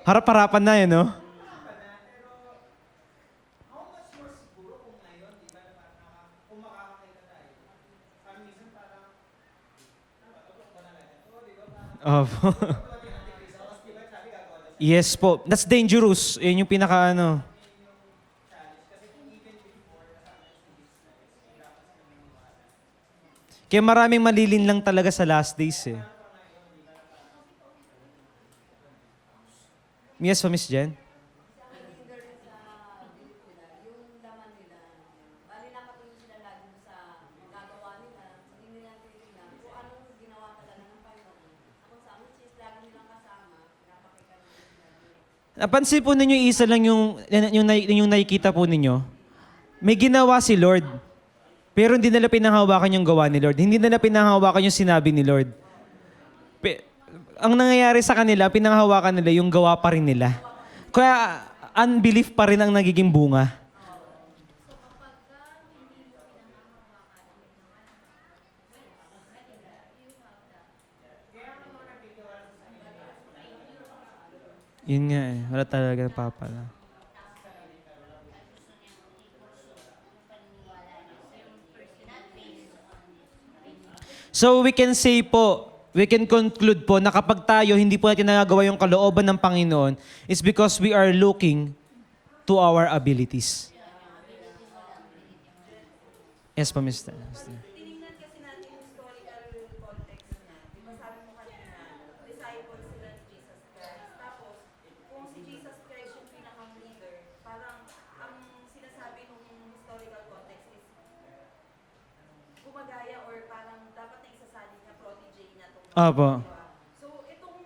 Harap-harapan na yun, no? Opo. Yes po. That's dangerous. Yun yung pinaka-ano. Kaya maraming malilin lang talaga sa last days eh. Yes po, Miss Jen? Napansin po ninyo, isa lang yung nakikita po ninyo. May ginawa si Lord. Pero hindi nila pinanghawakan yung gawa ni Lord. Hindi nila pinanghawakan yung sinabi ni Lord. Ang nangyayari sa kanila, pinanghahawakan nila, yung gawa pa rin nila. Kaya unbelief pa rin ang nagiging bunga. Yun nga eh, wala talaga papala. So we can say po, we can conclude po na kapag tayo hindi po natin nagagawa yung kalooban ng Panginoon is because we are looking to our abilities. Yes po, Mr. Tinignan kasi natin yung historical context niya. Di ba sabi mo kanina, disciples sila ni Jesus Christ. Tapos, kung si Jesus Christ yung pinakang leader, parang ang sinasabi nung historical context is gumagaya or parang dapat na isasali niya protege niya itong Apo. So, itong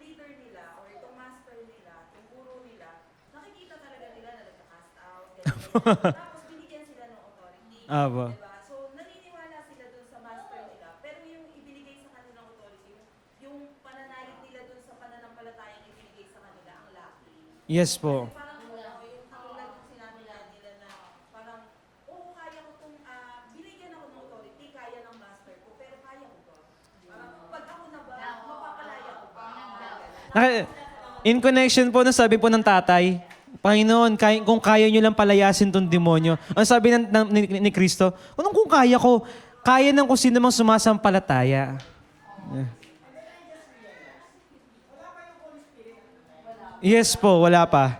leader nila or itong master nila, itong guru nila, nakikita talaga nila na nagka-cast out, ganyan. Tapos binigyan sila ng authority. Apo. Diba? So, naniniwala sila dun sa master nila. Pero yung ibinigay sa kanilang authority, yung pananalig nila dun sa pananampalatayang ibinigay sa kanila, ang laki. Yes po. Parang yung katulad ng sinabi nila na parang, oo, kaya ko itong, binigyan ako ng authority, kaya ng master ko, pero kaya ko ba? Parang, pag ako na ba, mapapalaya ko ba? In connection po na sabi po ng tatay, Panginoon, kung kaya nyo lang palayasin tong demonyo. Ang sabi ni Kristo, anong kung kaya ko? Kaya ng kung sino mang sumasampalataya. Yes po, wala pa.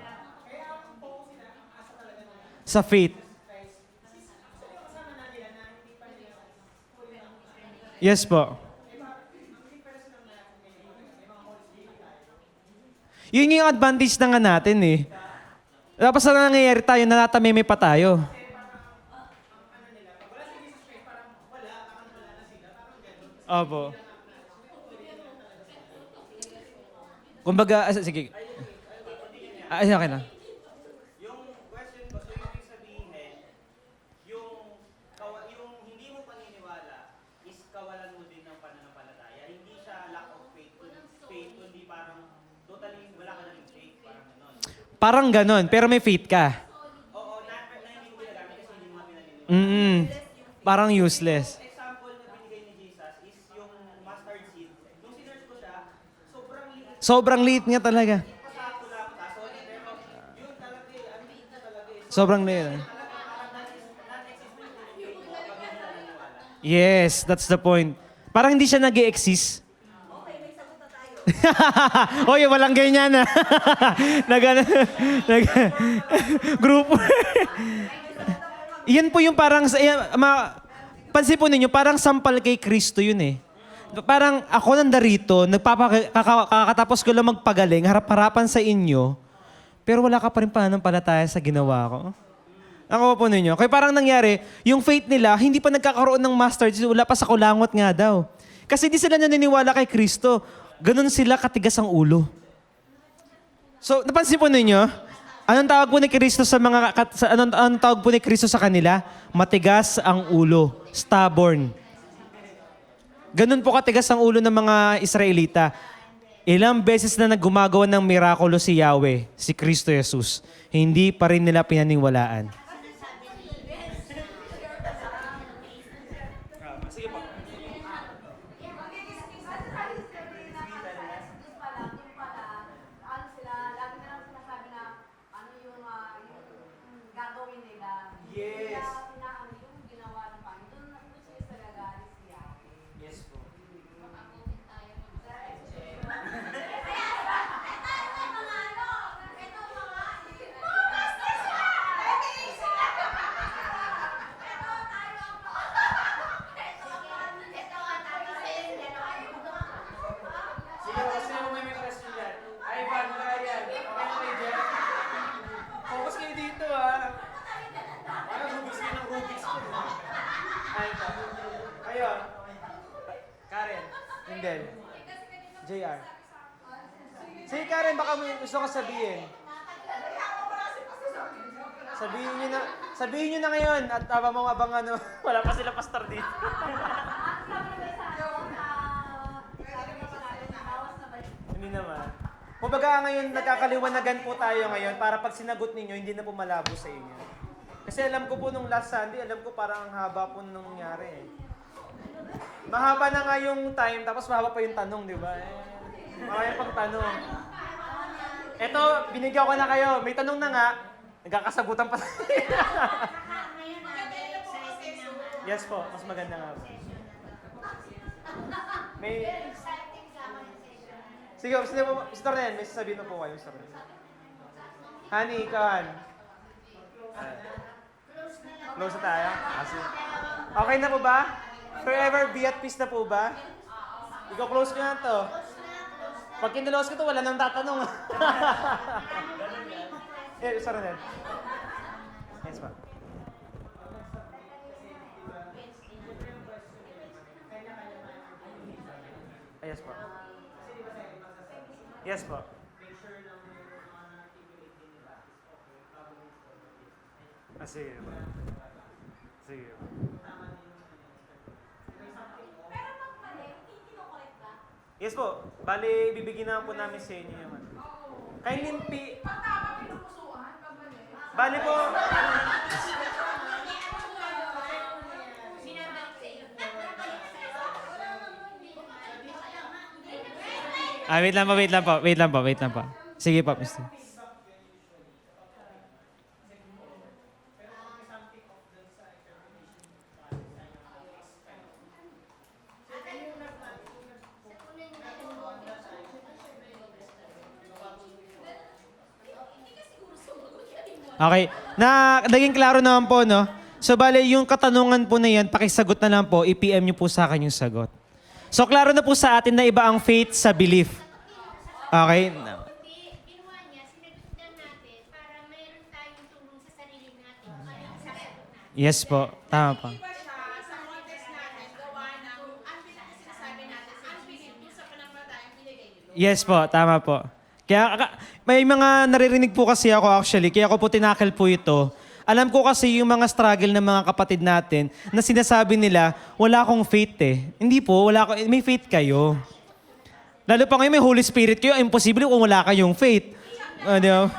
Sa faith. Yes po. Yun yung advantage na nga natin eh. Tapos na nangyayari tayo, natatameme pa tayo. Opo. Kumbaga, sige. Ay, okay na. Yung question ko, so yung sabihin, yung hindi mo paniniwala is kawalan mo din ng pananampalataya. Hindi siya lack of faith, kundi parang totally wala ka na rin faith, parang gano'n. Parang ganon, pero may faith ka. Oo, na hindi mo ginagamit kasi hindi mo nga pinaniniwala. Parang useless. Example na binigay ni Jesus is yung mustard seed. Nung sinerge ko siya, sobrang liit Sobrang liit nga talaga. pa sa kulap, sorry, pero yun talaga eh, ang liit na talaga eh. Sobrang liit. Yes, that's the point. Parang hindi siya nag-e-exist. Okay, may sagot na tayo. Oy, walang ganyan na. Grupo. Yan po yung parang, pansin po ninyo, parang sampal kay Kristo yun eh. Parang ako nandarito, kakatapos ko lang magpagaling, harap-harapan sa inyo, pero wala ka pa rin pananampalataya sa ginawa ko. Ako po ninyo. Kaya parang nangyari, yung faith nila, hindi pa nagkakaroon ng master, wala pa sa kulangot nga daw. Kasi di sila naniniwala kay Kristo. Ganun sila katigas ang ulo. So, napansin po ninyo, anong tawag po ni Kristo sa mga, anong tawag po ni Kristo sa kanila? Matigas ang ulo. Stubborn. Ganun po katigas ang ulo ng mga Israelita. Ilang beses na naggumagawa ng mirakulo si Yahweh, si Kristo Jesus, hindi pa rin nila pinaniwalaan. Focus kayo dito ah. Parang Rubik's kayo ng Rubik's ko. Kayo. Karen. Indel. JR. Sige Karen, baka may gusto ko sabihin. Sabihin nyo na ngayon at abang ano, wala pa sila pastor dito. Kumbaga ngayon, nagkakaliwanagan po tayo ngayon para pag sinagot ninyo, hindi na po malabo sa inyo. Kasi alam ko po nung last Sunday, alam ko parang ang haba po nung nangyari eh. Mahaba na nga yung time, tapos mahaba pa yung tanong, di ba? Marami pang tanong. Eto, binigyan ko na kayo. May tanong na nga, nagkakasagutan pa tayo. Yes po, mas maganda nga po. May... Sige, Mr. Ren, may sasabihin na po kayo, Mr. Ren. Honey, ikaw, Han. Close na tayo? Sige. Okay na po ba? Forever be at peace na po ba? Ikaw, close ko na to. Pag kinulose ko to, wala nang tatanong. Mr. Ren. Yes, pa. Yes po. Yes po. Sige. Sige. Pero pag mali, hindi kinokorek ba? Yes po. Bali, bibigyan na po namin sa inyo yung ano. Kindly Pag tama, pinupusuan. Pag mali. Bali po. Wait lang po. Sige po, Mr. Okay. Naging klaro naman po, no? So, bale, yung katanungan po na yan, pakisagot na lang po, i-PM nyo po sa akin yung sagot. So, klaro na po sa atin na iba ang faith sa belief. Okay? Hindi, ginawa niya, sinagot lang natin para mayroon tayong tulong sa sarili natin. Sa sagot natin. Yes po. Tama po. Iba siya sa context natin, gawa ng unbelief na sinasabi natin. Unbelief dun sa pananampalatayang binigay nito. Yes po. Tama po. Kaya may mga naririnig po kasi ako actually, kaya ako po tinakil po ito. Alam ko kasi yung mga struggle ng mga kapatid natin na sinasabi nila, wala akong faith eh. Hindi po, may faith kayo. Lalo pa ngayon may Holy Spirit kayo, imposible kung wala kayong faith. Ano?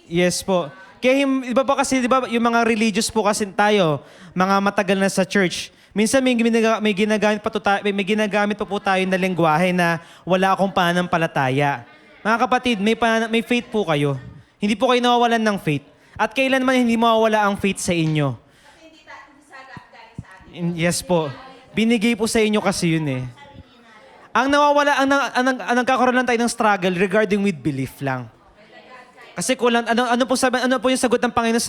Yes po. Kaya iba pa kasi, di ba, yung mga religious po kasi tayo, mga matagal na sa church, minsan may ginagamit pa po tayo na lengguwahe na wala akong pananampalataya. Mga kapatid, may faith po kayo. Hindi po kayo nawawalan ng faith. At kailanman hindi mawawala ang faith sa inyo. Hindi sa galing sa atin. Yes po. Binigay po sa inyo kasi yun eh. Ang nawawala, ang nagkakaroon lang tayo ng struggle regarding with belief lang. Kasi kulang, ano po yung sagot ng Panginoon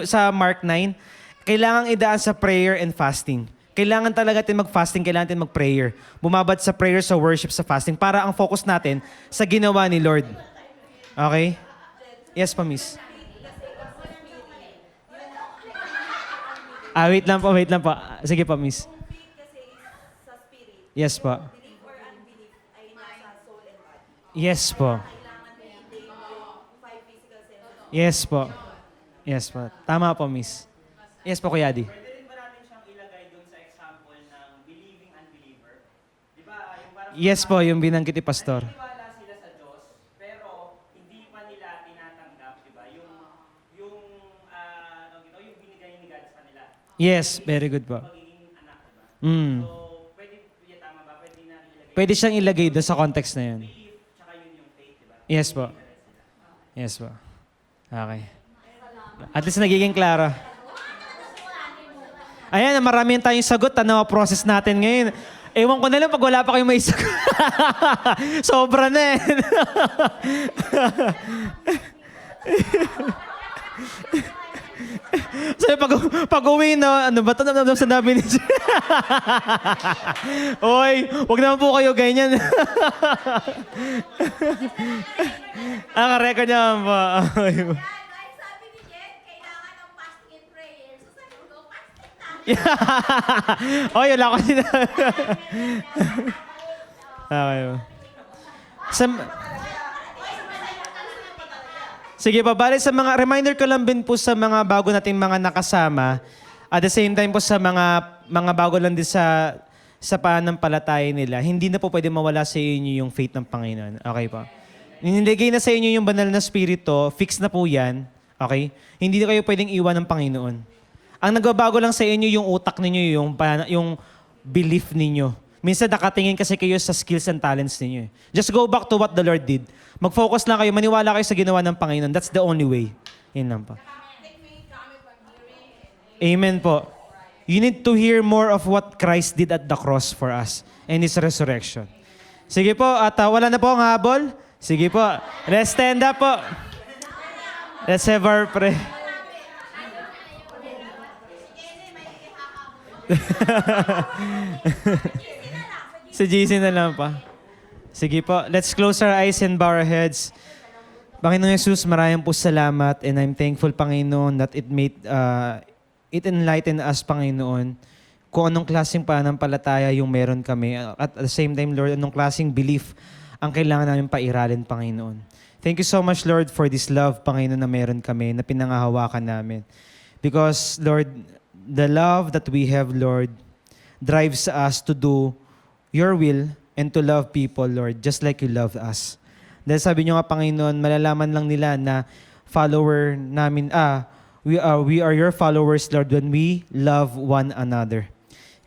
sa Mark 9? Kailangang idaan sa prayer and fasting. Kailangan talaga natin mag-fasting, kailangan natin mag-prayer. Bumabad sa prayer, sa worship, sa fasting para ang focus natin sa ginawa ni Lord. Okay? Yes pa, miss. Wait lang po. Sige pa, miss. Kung faith kasi is sa spirit, Yes po. belief or unbelief ay nasa soul and body. Yes po. Kailangan maintain yung 5 physical senses. Yes po. Yes po. Tama po, miss. Yes po, Kuya Adi. Pwede rin ba natin siyang ilagay doon sa example ng believing unbeliever? Di ba, yung parang... Yes po, yung binanggit ni Pastor. Naniniwala sila sa Diyos, pero hindi pa nila tinatanggap, di ba? Yung binigay ni God sa kanila. Yes, very good po. Pagiging anak, di ba? Mm. So, pwede, tama ba? Pwede na ilagay Pwede siyang ilagay doon sa context na yun. belief, tsaka yun yung faith, di ba? Yes po. Yes po. Okay. At least nagiging klaro. Ayan, marami tayong sagot. Ano ang process natin ngayon? Ewan ko na lang pag wala pa kayong may sagot. Sobra na eh. So pag uwi na, ano ba ito? Ano sinabi ni Oy, wag naman po kayo ganyan. Ang record niya po. Yan, dahil sabi ni Jen, kailangan ng fasting and prayer. So sabi ko, fasting tayo. Oy, wala ko sinabi. Okay. Sige pa, bali sa mga, reminder ko lang din po sa mga bago nating mga nakasama, at the same time po sa mga bago lang din sa pananampalataya nila, hindi na po pwede mawala sa inyo yung faith ng Panginoon. Okay po? Nilagay na sa inyo yung banal na spirito, fix na po yan. Okay? Hindi na kayo pwedeng iwan ng Panginoon. Ang nagbabago lang sa inyo yung utak ninyo, yung belief ninyo. Minsan nakatingin kasi kayo sa skills and talents ninyo. Just go back to what the Lord did. Mag-focus lang kayo, maniwala kayo sa ginawa ng Panginoon. That's the only way. Yun lang po. Amen po. You need to hear more of what Christ did at the cross for us and His resurrection. Sige po, at wala na po ang habol. Sige po, let's stand up po. Let's have our prayer. Si GC na lang pa. Sige po, let's close our eyes and bow our heads. Panginoon Jesus, maraming po salamat and I'm thankful, Panginoon, that it enlightened us, Panginoon, kung anong klaseng pananampalataya yung meron kami. At the same time, Lord, anong klaseng belief ang kailangan namin pairalin, Panginoon. Thank you so much, Lord, for this love, Panginoon, na meron kami, na pinangahawakan namin. Because, Lord, the love that we have, Lord, drives us to do your will and to love people, Lord, just like you love us. Dahil sabi niyo nga, Panginoon, malalaman lang nila na follower namin, we are your followers, Lord, when we love one another.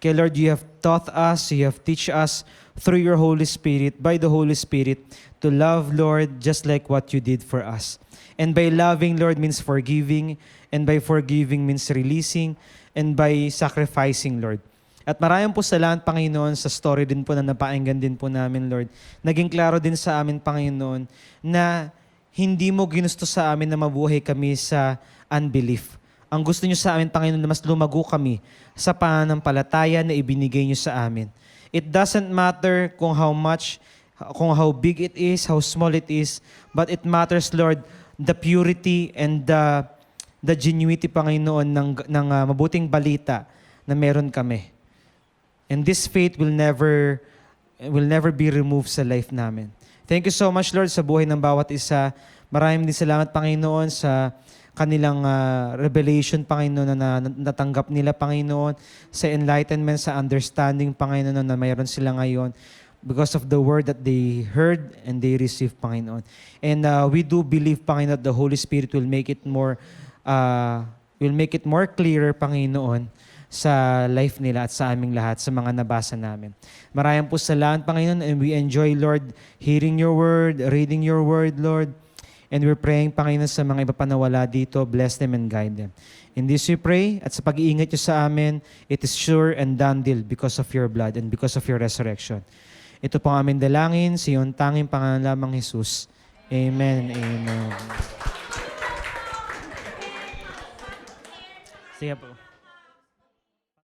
Kaya, Lord, you have taught us, you have teach us through your Holy Spirit, by the Holy Spirit, to love, Lord, just like what you did for us. And by loving, Lord, means forgiving, and by forgiving means releasing, and by sacrificing, Lord. At maraming po salamat, Panginoon, sa story din po na napainggan din po namin, Lord. Naging klaro din sa amin, Panginoon, na hindi mo ginusto sa amin na mabuhay kami sa unbelief. Ang gusto niyo sa amin, Panginoon, na mas lumago kami sa pananampalataya na ibinigay niyo sa amin. It doesn't matter kung how big it is, how small it is, but it matters, Lord, the purity and the genuity, Panginoon, ng mabuting balita na meron kami. And this faith will never be removed sa life namin. Thank you so much, Lord, sa buhay ng bawat isa. Maraming din salamat, Panginoon, sa kanilang revelation, Panginoon, na natanggap nila, Panginoon, sa enlightenment, sa understanding, Panginoon, na mayroon sila ngayon because of the word that they heard and they received, Panginoon. And we do believe, Panginoon, that the Holy Spirit will make it more clearer, Panginoon, sa life nila at sa aming lahat, sa mga nabasa namin. Maraming po salamat, Panginoon, and we enjoy, Lord, hearing your word, reading your word, Lord. And we're praying, Panginoon, sa mga iba pa na wala dito, bless them and guide them. In this we pray, at sa pag-iingat niyo sa amin, it is sure and done deal because of your blood and because of your resurrection. Ito po ang aming dalangin, sa iyong tanging pangalan lamang, Jesus. Amen and amen. Sige po.